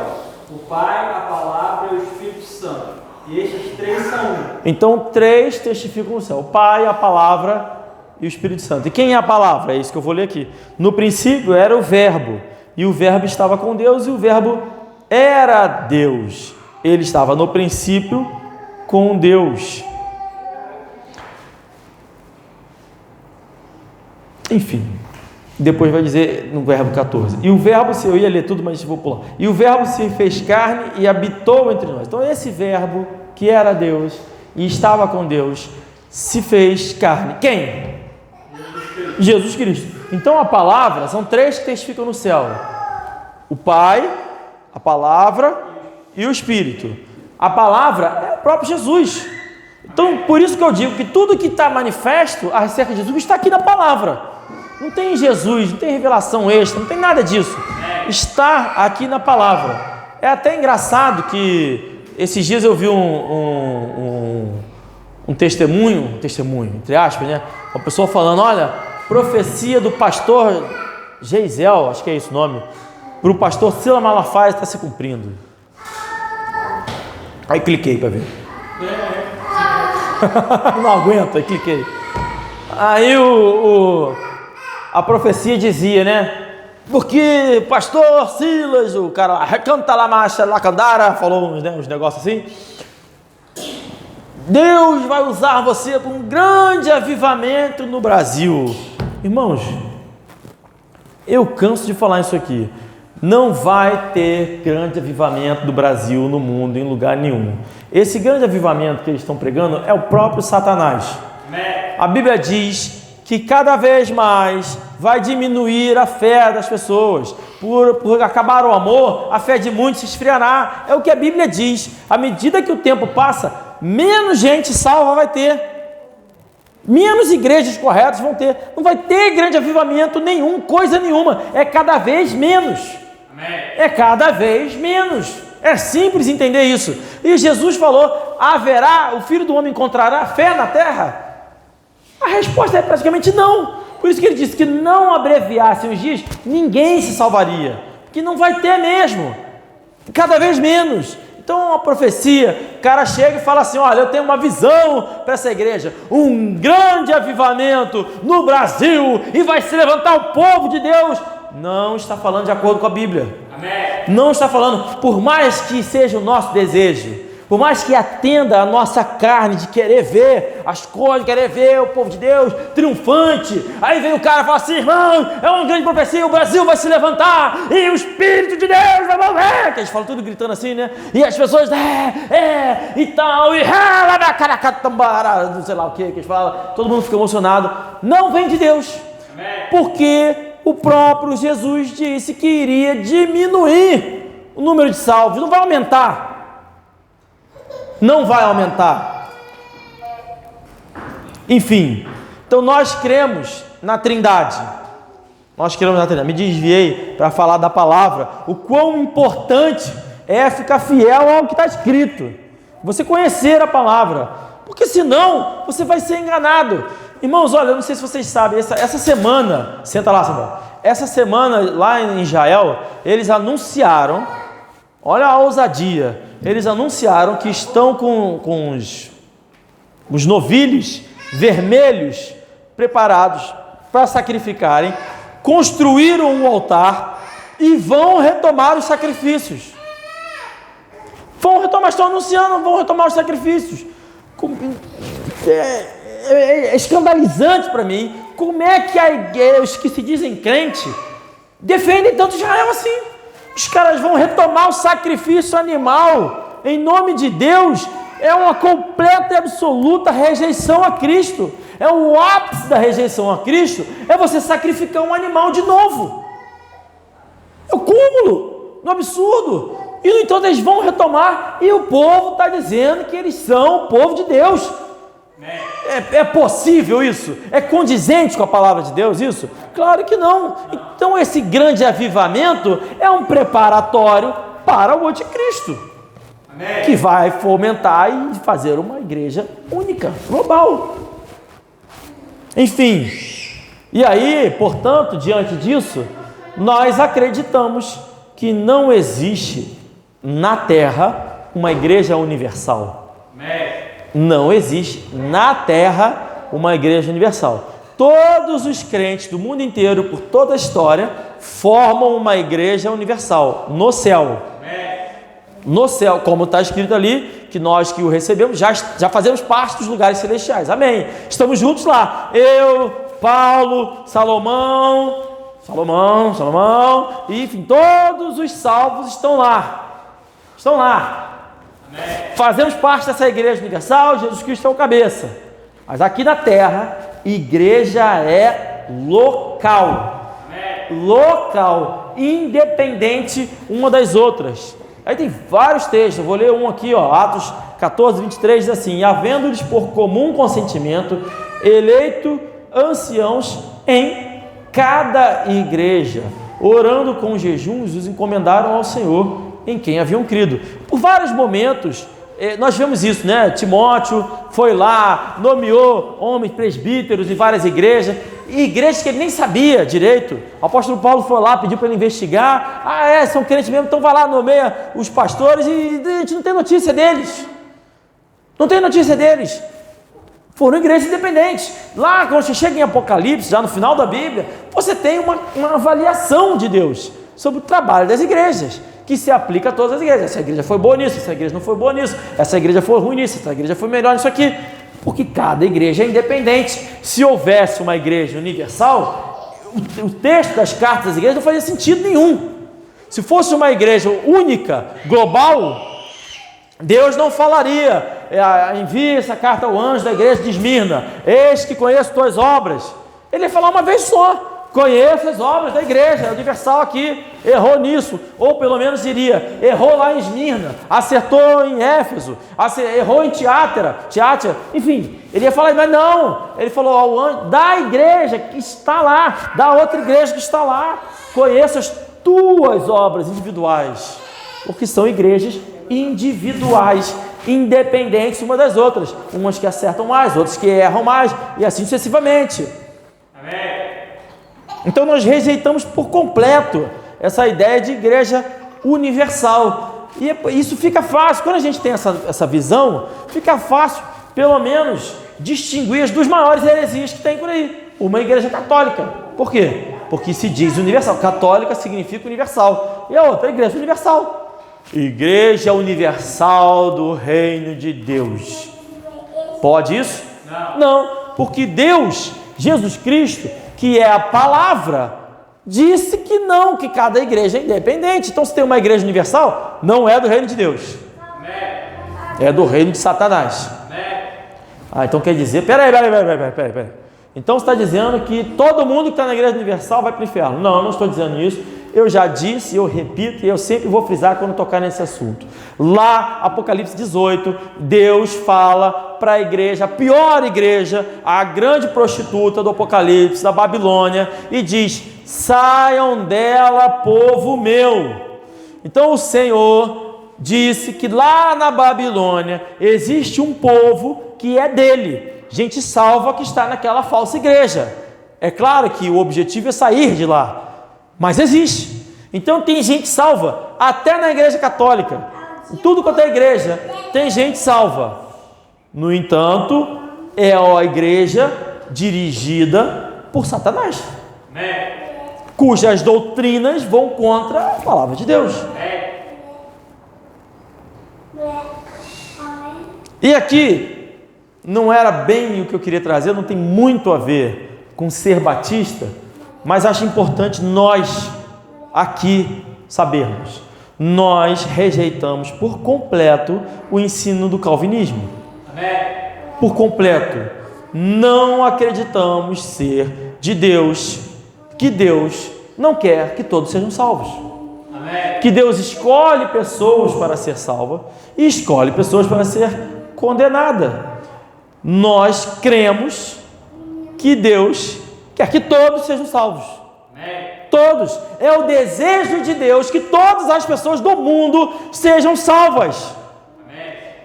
o Pai, a Palavra e o Espírito Santo. E estes três são um. Então, três testificam no céu: o Pai, a Palavra e o Espírito Santo. E quem é a Palavra? É isso que eu vou ler aqui. No princípio era o Verbo, e o Verbo estava com Deus, e o Verbo era Deus. Ele estava no princípio com Deus. Enfim, depois vai dizer no verbo 14: e o Verbo, eu ia ler tudo, mas vou pular. E o Verbo se fez carne e habitou entre nós. Então esse Verbo, que era Deus e estava com Deus, se fez carne. Quem? Jesus Cristo. Então a palavra, são três que testificam no céu: o Pai, a Palavra e o Espírito. A palavra é o próprio Jesus. Então por isso que eu digo que tudo que está manifesto acerca de Jesus está aqui na palavra. Não tem Jesus, não tem revelação extra, não tem nada disso. Está aqui na palavra. É até engraçado que esses dias eu vi um testemunho, entre aspas, né? Uma pessoa falando: olha, profecia do pastor Geisel, acho que é esse o nome, para o pastor Silas Malafaia está se cumprindo. Aí cliquei para ver. Não aguento, aí cliquei. Aí a profecia dizia, né? Porque pastor Silas, o cara canta lá marcha lá candara, falou uns negócios assim. Deus vai usar você para um grande avivamento no Brasil. Irmãos, eu canso de falar isso aqui. Não vai ter grande avivamento do Brasil no mundo, em lugar nenhum. Esse grande avivamento que eles estão pregando é o próprio Satanás. A Bíblia diz que cada vez mais vai diminuir a fé das pessoas. Por acabar o amor, a fé de muitos se esfriará. É o que a Bíblia diz. À medida que o tempo passa, menos gente salva vai ter. Menos igrejas corretas vão ter. Não vai ter grande avivamento nenhum, coisa nenhuma. É cada vez menos. É cada vez menos. É simples entender isso. E Jesus falou: haverá, o Filho do Homem encontrará fé na terra? A resposta é praticamente não. Por isso que ele disse que não abreviassem os dias, ninguém se salvaria. Porque não vai ter mesmo. Cada vez menos. Então a profecia, o cara chega e fala assim: olha, eu tenho uma visão para essa igreja, um grande avivamento no Brasil, e vai se levantar o povo de Deus. Não está falando de acordo com a Bíblia. Amém. Não está falando, por mais que seja o nosso desejo, por mais que atenda a nossa carne de querer ver as coisas, querer ver o povo de Deus triunfante. Aí vem o cara e fala assim: irmão, é uma grande profecia, o Brasil vai se levantar e o Espírito de Deus vai mover. Que eles falam tudo gritando assim, né? E as pessoas, e tal, e lá na caracatambara, não sei lá o que eles falam. Todo mundo fica emocionado. Não vem de Deus. Porque o próprio Jesus disse que iria diminuir o número de salvos, não vai aumentar. Não vai aumentar. Enfim, então nós cremos na Trindade. Nós cremos na Trindade. Me desviei para falar da palavra. O quão importante é ficar fiel ao que está escrito. Você conhecer a palavra. Porque senão você vai ser enganado. Irmãos, olha, eu não sei se vocês sabem, essa semana, senta lá, Samuel. Essa semana lá em Israel, eles anunciaram, olha a ousadia, eles anunciaram que estão com os novilhos vermelhos preparados para sacrificarem, construíram um altar e vão retomar os sacrifícios. Estão anunciando, vão retomar os sacrifícios. É escandalizante para mim. Como é que os que se dizem crente defendem tanto Israel assim? Os caras vão retomar o sacrifício animal em nome de Deus. É uma completa e absoluta rejeição a Cristo. É o ápice da rejeição a Cristo, é você sacrificar um animal de novo. É o cúmulo, no absurdo. E no entanto eles vão retomar, e o povo está dizendo que eles são o povo de Deus. É possível isso? É condizente com a palavra de Deus isso? Claro que não. Então esse grande avivamento é um preparatório para o anticristo, que vai fomentar e fazer uma igreja única, global. Enfim, e aí, portanto, diante disso, nós acreditamos que não existe na Terra uma igreja universal. Não existe na Terra uma igreja universal. Todos os crentes do mundo inteiro, por toda a história, formam uma igreja universal no céu. No céu, como está escrito ali, que nós que o recebemos já fazemos parte dos lugares celestiais. Amém. Estamos juntos lá. Eu, Paulo, Salomão, e enfim, todos os salvos estão lá. Estão lá. Amém. Fazemos parte dessa igreja universal, Jesus Cristo é o cabeça. Mas aqui na terra, igreja é local. Amém. Local, independente uma das outras. Aí tem vários textos, eu vou ler um aqui, Atos 14, 23, diz assim: havendo-lhes por comum consentimento eleito anciãos em cada igreja, orando com jejuns, os encomendaram ao Senhor, em quem haviam crido. Por vários momentos, nós vemos isso, né? Timóteo foi lá, nomeou homens presbíteros em várias igrejas, e igrejas que ele nem sabia direito. O apóstolo Paulo foi lá, pediu para ele investigar. São crentes mesmo, então vai lá, nomeia os pastores, e a gente não tem notícia deles. Não tem notícia deles. Foram igrejas independentes. Lá, quando você chega em Apocalipse, já no final da Bíblia, você tem uma avaliação de Deus sobre o trabalho das igrejas, que se aplica a todas as igrejas. Essa igreja foi boa nisso, essa igreja não foi boa nisso, essa igreja foi ruim nisso, essa igreja foi melhor nisso aqui, porque cada igreja é independente. Se houvesse uma igreja universal, o texto das cartas das igrejas não fazia sentido nenhum. Se fosse uma igreja única, global, Deus não falaria: envie essa carta ao anjo da igreja de Esmirna, eis que conheço tuas obras. Ele ia falar uma vez só: conheço as obras da igreja universal aqui, errou nisso, ou pelo menos diria: errou lá em Esmirna, acertou em Éfeso, errou em Tiátira, enfim, ele ia falar. Mas não, ele falou ao anjo da igreja que está lá, da outra igreja que está lá: conheço as tuas obras individuais, porque são igrejas individuais, independentes uma das outras, umas que acertam mais, outras que erram mais, e assim sucessivamente. Amém. Então nós rejeitamos por completo essa ideia de igreja universal, e isso fica fácil. Quando a gente tem essa visão, fica fácil pelo menos distinguir as duas maiores heresias que tem por aí. Uma igreja católica. Por quê? Porque se diz universal. Católica significa universal, e a outra igreja universal. Igreja universal do reino de Deus. Pode isso? Não, porque Deus, Jesus Cristo, que é a palavra, disse que não, que cada igreja é independente. Então, se tem uma igreja universal, não é do reino de Deus, é do reino de Satanás. Então quer dizer, peraí. Então você está dizendo que todo mundo que está na igreja universal vai para o inferno? Não, eu não estou dizendo isso. Eu já disse, eu repito, e eu sempre vou frisar quando tocar nesse assunto. Lá, Apocalipse 18, Deus fala para a igreja, a pior igreja, a grande prostituta do Apocalipse, da Babilônia, e diz: saiam dela, povo meu. Então o Senhor disse que lá na Babilônia existe um povo que é dele, gente salva que está naquela falsa igreja. É claro que o objetivo é sair de lá, mas existe. Então tem gente salva, até na igreja católica, em tudo quanto é igreja, tem gente salva. No entanto, é a igreja dirigida por Satanás, cujas doutrinas vão contra a palavra de Deus. E aqui, não era bem o que eu queria trazer, não tem muito a ver com ser batista, mas acho importante nós aqui sabermos. Nós rejeitamos por completo o ensino do calvinismo. Por completo. Não acreditamos ser de Deus, que Deus não quer que todos sejam salvos. Que Deus escolhe pessoas para ser salva e escolhe pessoas para ser condenada. Nós cremos que Deus quer que todos sejam salvos. Todos. É o desejo de Deus que todas as pessoas do mundo sejam salvas.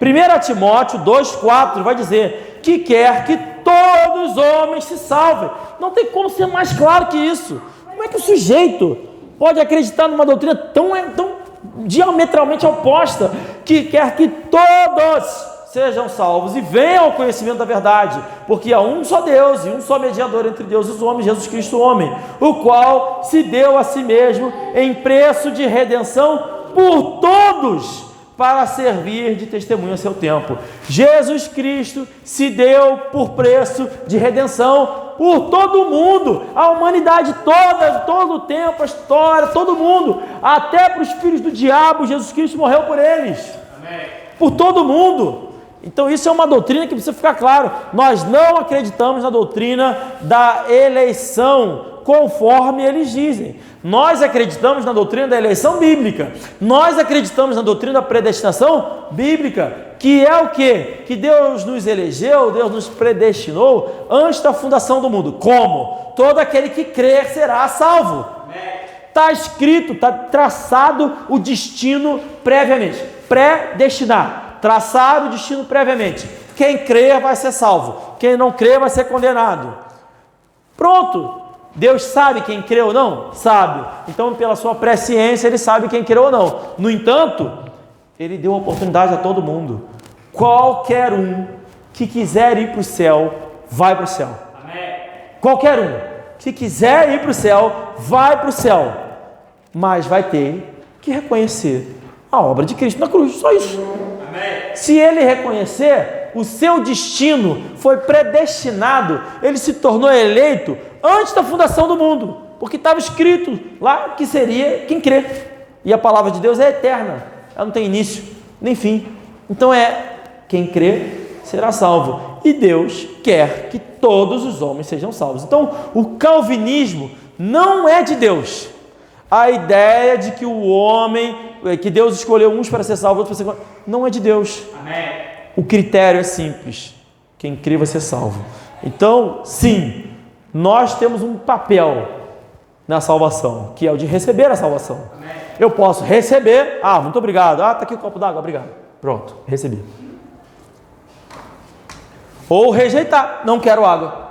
1 Timóteo 2,4 vai dizer que quer que todos os homens se salvem. Não tem como ser mais claro que isso. Como é que o sujeito pode acreditar numa doutrina tão diametralmente oposta, que quer que todos sejam salvos e venham ao conhecimento da verdade, porque há um só Deus e um só mediador entre Deus e os homens, Jesus Cristo homem, o qual se deu a si mesmo em preço de redenção por todos, para servir de testemunho a seu tempo. Jesus Cristo se deu por preço de redenção por todo mundo, a humanidade toda, todo o tempo, a história, todo mundo, até para os filhos do diabo, Jesus Cristo morreu por eles. Amém. Por todo mundo. Então isso é uma doutrina que precisa ficar claro. Nós não acreditamos na doutrina da eleição, conforme eles dizem. Nós acreditamos na doutrina da eleição bíblica. Nós acreditamos na doutrina da predestinação bíblica, que é o quê? Que Deus nos elegeu, Deus nos predestinou antes da fundação do mundo. Como? Todo aquele que crer será salvo. Está escrito, está traçado o destino previamente. Predestinar, traçar o destino previamente. Quem crer vai ser salvo. Quem não crer vai ser condenado. Pronto. Deus sabe quem crê ou não? Sabe. Então, pela sua presciência, Ele sabe quem crê ou não. No entanto, Ele deu oportunidade a todo mundo. Qualquer um que quiser ir para o céu, vai para o céu. Amém. Qualquer um que quiser ir para o céu, vai para o céu. Mas vai ter que reconhecer a obra de Cristo na cruz. Só isso. Amém. Se ele reconhecer, o seu destino foi predestinado. Ele se tornou eleito antes da fundação do mundo, porque estava escrito lá que seria quem crê, e a palavra de Deus é eterna, ela não tem início nem fim, então quem crê será salvo, e Deus quer que todos os homens sejam salvos. Então o calvinismo não é de Deus, a ideia de que o homem, que Deus escolheu uns para ser salvo, outros para ser, não é de Deus. Amém. O critério é simples, quem crê vai ser salvo. Então sim, nós temos um papel na salvação, que é o de receber a salvação. Amém. Eu posso receber, muito obrigado, está aqui o copo d'água, obrigado, pronto, recebi. Ou rejeitar, não quero água,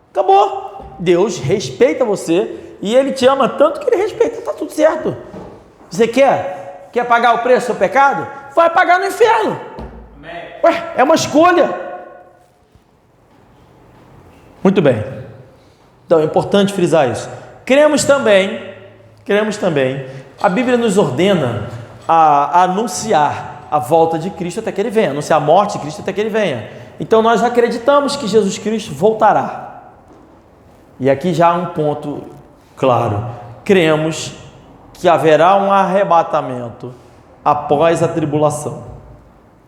acabou. Deus respeita você e Ele te ama tanto que Ele respeita, está tudo certo. Você quer pagar o preço do seu pecado? Vai pagar no inferno. Amém. Ué, é uma escolha. Muito bem. Então é importante frisar isso. Cremos também, a Bíblia nos ordena a anunciar a volta de Cristo até que Ele venha, anunciar a morte de Cristo até que Ele venha. Então nós acreditamos que Jesus Cristo voltará. E aqui já há um ponto claro. Cremos que haverá um arrebatamento após a tribulação.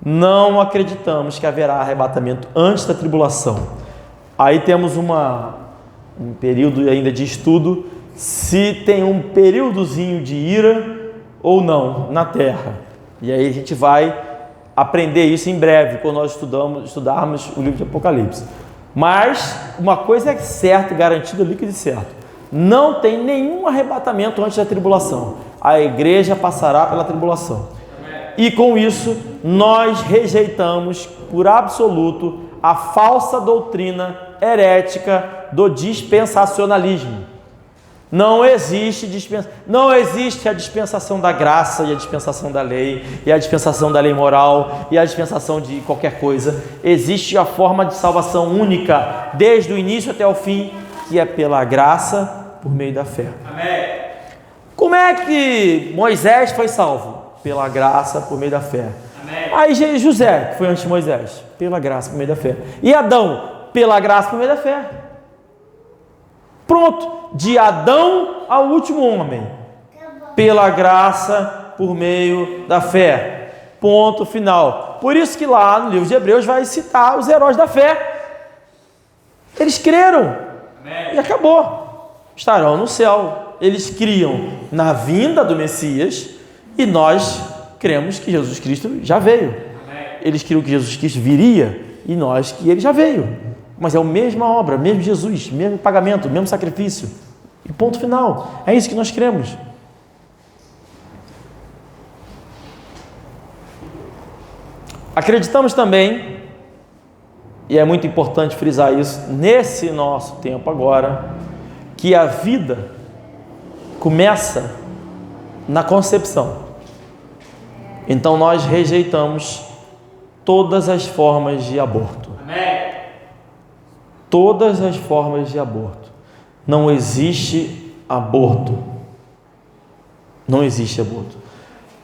Não acreditamos que haverá arrebatamento antes da tribulação. Aí temos um período ainda de estudo, se tem um períodozinho de ira ou não na terra. E aí a gente vai aprender isso em breve, quando nós estudarmos o livro de Apocalipse. Mas uma coisa é certa, garantida, líquida e certa: não tem nenhum arrebatamento antes da tribulação. A igreja passará pela tribulação. E com isso, nós rejeitamos por absoluto a falsa doutrina herética do dispensacionalismo. Não existe a dispensação da graça e a dispensação da lei, e a dispensação da lei moral, e a dispensação de qualquer coisa. Existe a forma de salvação única, desde o início até o fim, que é pela graça, por meio da fé. Amém. Como é que Moisés foi salvo? Pela graça, por meio da fé. Amém. Aí José, que foi antes de Moisés, pela graça, por meio da fé. E Adão, pela graça, por meio da fé. Pronto, de Adão ao último homem, pela graça, por meio da fé. Ponto final. Por isso que lá no livro de Hebreus vai citar os heróis da fé. Eles creram. Amém. E acabou. Estarão no céu. Eles criam na vinda do Messias e nós cremos que Jesus Cristo já veio. Amém. Eles criam que Jesus Cristo viria e nós que ele já veio. Mas é a mesma obra, mesmo Jesus, mesmo pagamento, mesmo sacrifício. E ponto final. É isso que nós cremos. Acreditamos também, e é muito importante frisar isso, nesse nosso tempo agora, que a vida começa na concepção. Então nós rejeitamos todas as formas de aborto. Amém. Todas as formas de aborto. Não existe aborto. Não existe aborto.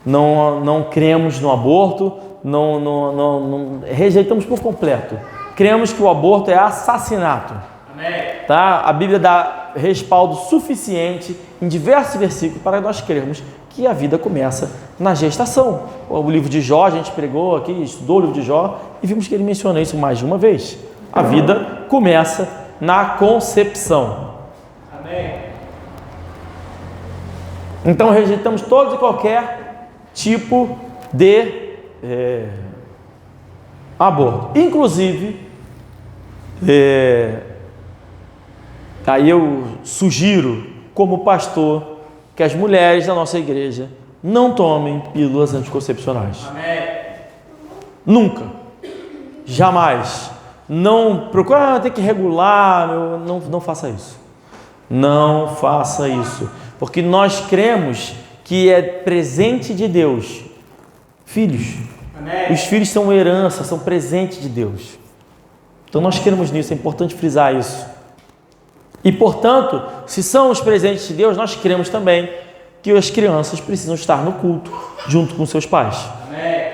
Não cremos no aborto, não rejeitamos por completo. Cremos que o aborto é assassinato. Amém. Tá? A Bíblia dá respaldo suficiente em diversos versículos para nós crermos que a vida começa na gestação. O livro de Jó, a gente pregou aqui, estudou o livro de Jó e vimos que ele menciona isso mais de uma vez. A vida começa na concepção. Amém. Então rejeitamos todo e qualquer tipo de aborto. Inclusive, aí eu sugiro, como pastor, que as mulheres da nossa igreja não tomem pílulas anticoncepcionais. Amém. Nunca. Jamais. Não procura ter que regular, não faça isso. Não faça isso. Porque nós cremos que é presente de Deus. Filhos. Amém. Os filhos são herança, são presente de Deus. Então nós cremos nisso, é importante frisar isso. E portanto, se são os presentes de Deus, nós cremos também que as crianças precisam estar no culto, junto com seus pais. Amém.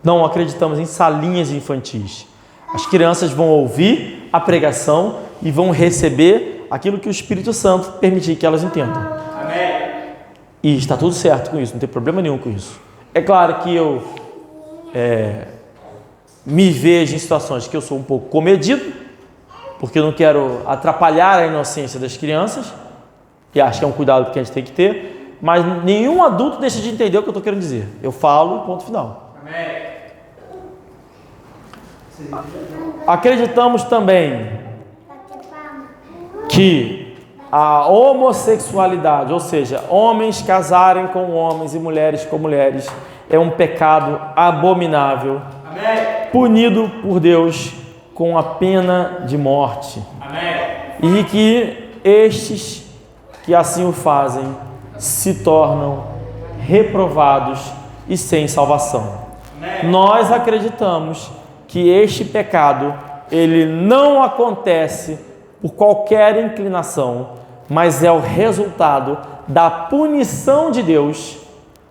Não acreditamos em salinhas infantis. As crianças vão ouvir a pregação e vão receber aquilo que o Espírito Santo permitir que elas entendam. Amém. E está tudo certo com isso, não tem problema nenhum com isso. É claro que eu me vejo em situações que eu sou um pouco comedido, porque eu não quero atrapalhar a inocência das crianças, e acho que é um cuidado que a gente tem que ter, mas nenhum adulto deixa de entender o que eu estou querendo dizer. Eu falo, ponto final. Amém. Acreditamos também que a homossexualidade, ou seja, homens casarem com homens e mulheres com mulheres, é um pecado abominável, Amém. punido por Deus com a pena de morte. Amém. E que estes que assim o fazem se tornam reprovados e sem salvação. Amém. Nós acreditamos que este pecado, ele não acontece por qualquer inclinação, mas é o resultado da punição de Deus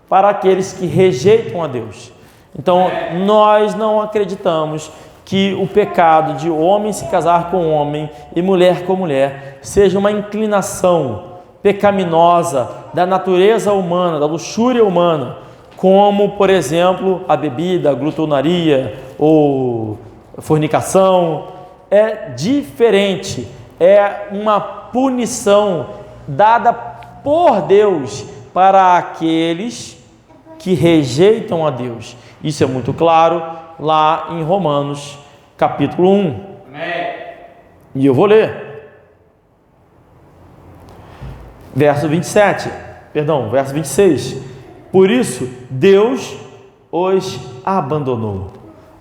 para aqueles que rejeitam a Deus. Então, nós não acreditamos que o pecado de homem se casar com homem e mulher com mulher seja uma inclinação pecaminosa da natureza humana, da luxúria humana, como, por exemplo, a bebida, a glutonaria ou fornicação. É diferente, é uma punição dada por Deus para aqueles que rejeitam a Deus. Isso é muito claro lá em Romanos, capítulo 1. Amém. E eu vou ler. Verso 26. Por isso, Deus os abandonou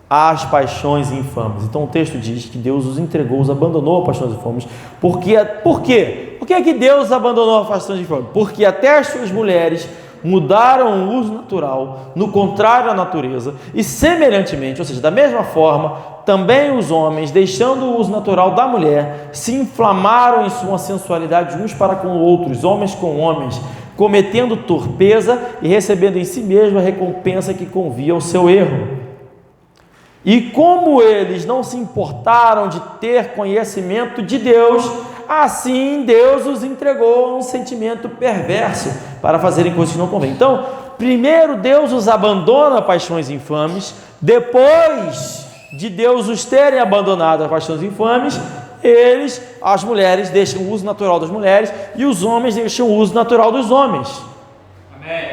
às paixões infames. Então o texto diz que Deus os entregou, os abandonou às paixões infames. Por quê? Por que é que Deus abandonou as paixões infames? Porque até as suas mulheres mudaram o uso natural, no contrário à natureza, e semelhantemente, ou seja, da mesma forma, também os homens, deixando o uso natural da mulher, se inflamaram em sua sensualidade uns para com outros, homens com homens, cometendo torpeza e recebendo em si mesmo a recompensa que convia ao seu erro. E como eles não se importaram de ter conhecimento de Deus, assim Deus os entregou a um sentimento perverso para fazerem coisas que não convêm. Então, primeiro Deus os abandona a paixões infames, depois de Deus os terem abandonado a paixões infames, as mulheres deixam o uso natural das mulheres e os homens deixam o uso natural dos homens. Amém.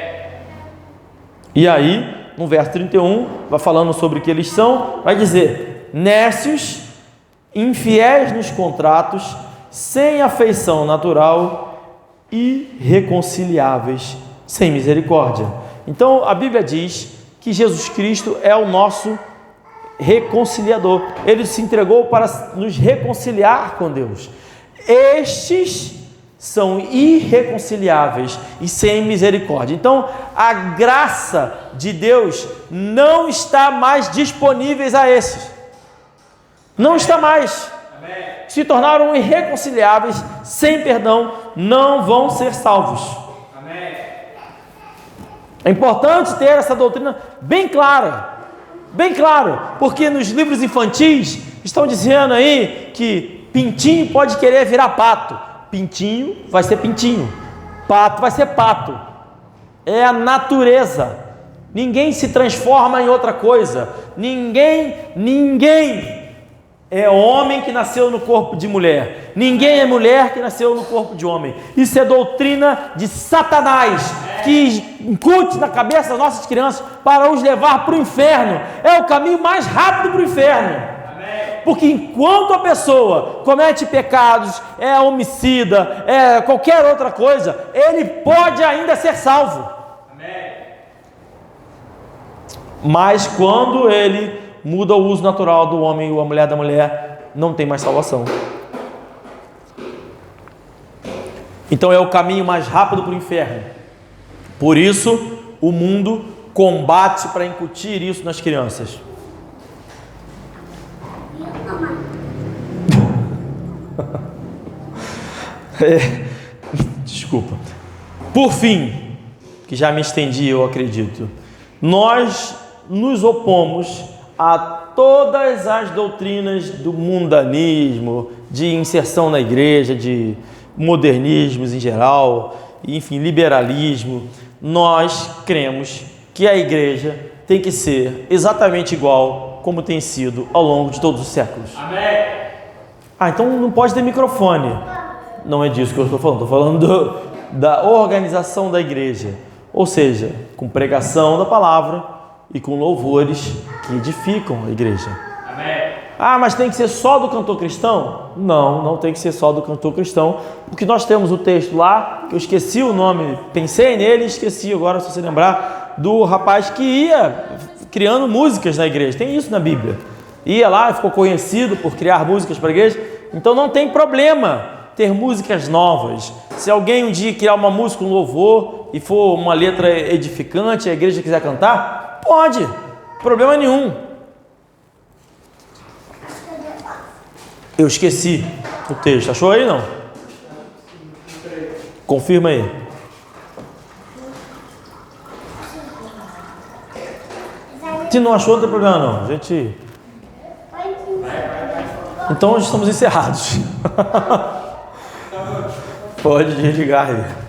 E aí, no verso 31, vai falando sobre o que eles são, vai dizer: nércios, infiéis nos contratos, sem afeição natural, irreconciliáveis, sem misericórdia. Então a Bíblia diz que Jesus Cristo é o nosso reconciliador. Ele se entregou para nos reconciliar com Deus. Estes são irreconciliáveis e sem misericórdia. Então, a graça de Deus não está mais disponível a esses. Não está mais. Se tornaram irreconciliáveis, sem perdão, não vão ser salvos. É importante ter essa doutrina bem clara, porque nos livros infantis estão dizendo aí que pintinho pode querer virar pato, pintinho vai ser pintinho, pato vai ser pato, é a natureza, ninguém se transforma em outra coisa, ninguém é homem que nasceu no corpo de mulher, ninguém é mulher que nasceu no corpo de homem. Isso é doutrina de Satanás, que incute na cabeça das nossas crianças para os levar para o inferno. É o caminho mais rápido para o inferno. Porque enquanto a pessoa comete pecados, é homicida, é qualquer outra coisa, ele pode ainda ser salvo. Mas quando ele muda o uso natural do homem ou a mulher da mulher, não tem mais salvação. Então é o caminho mais rápido para o inferno. Por isso o mundo combate para incutir isso nas crianças. Desculpa. Por fim, que já me estendi, eu acredito, nós nos opomos a todas as doutrinas do mundanismo, de inserção na igreja, de modernismos em geral, enfim, liberalismo. Nós cremos que a igreja tem que ser exatamente igual como tem sido ao longo de todos os séculos. Amém. Então não pode ter microfone. Não é disso que eu estou falando da organização da igreja, ou seja, com pregação da palavra e com louvores que edificam a igreja. Amém. Mas tem que ser só do cantor cristão? Não tem que ser só do cantor cristão, porque nós temos o texto lá, que eu esqueci o nome, pensei nele e esqueci agora, se você lembrar, do rapaz que ia criando músicas na igreja. Tem isso na Bíblia. Ia lá e ficou conhecido por criar músicas para a igreja. Então não tem problema ter músicas novas. Se alguém um dia criar uma música, um louvor, e for uma letra edificante, a igreja quiser cantar, pode, problema nenhum. Eu esqueci o texto, achou aí não? Confirma aí. Se não achou, não tem problema não, gente. Então estamos encerrados. Pode desligar aí.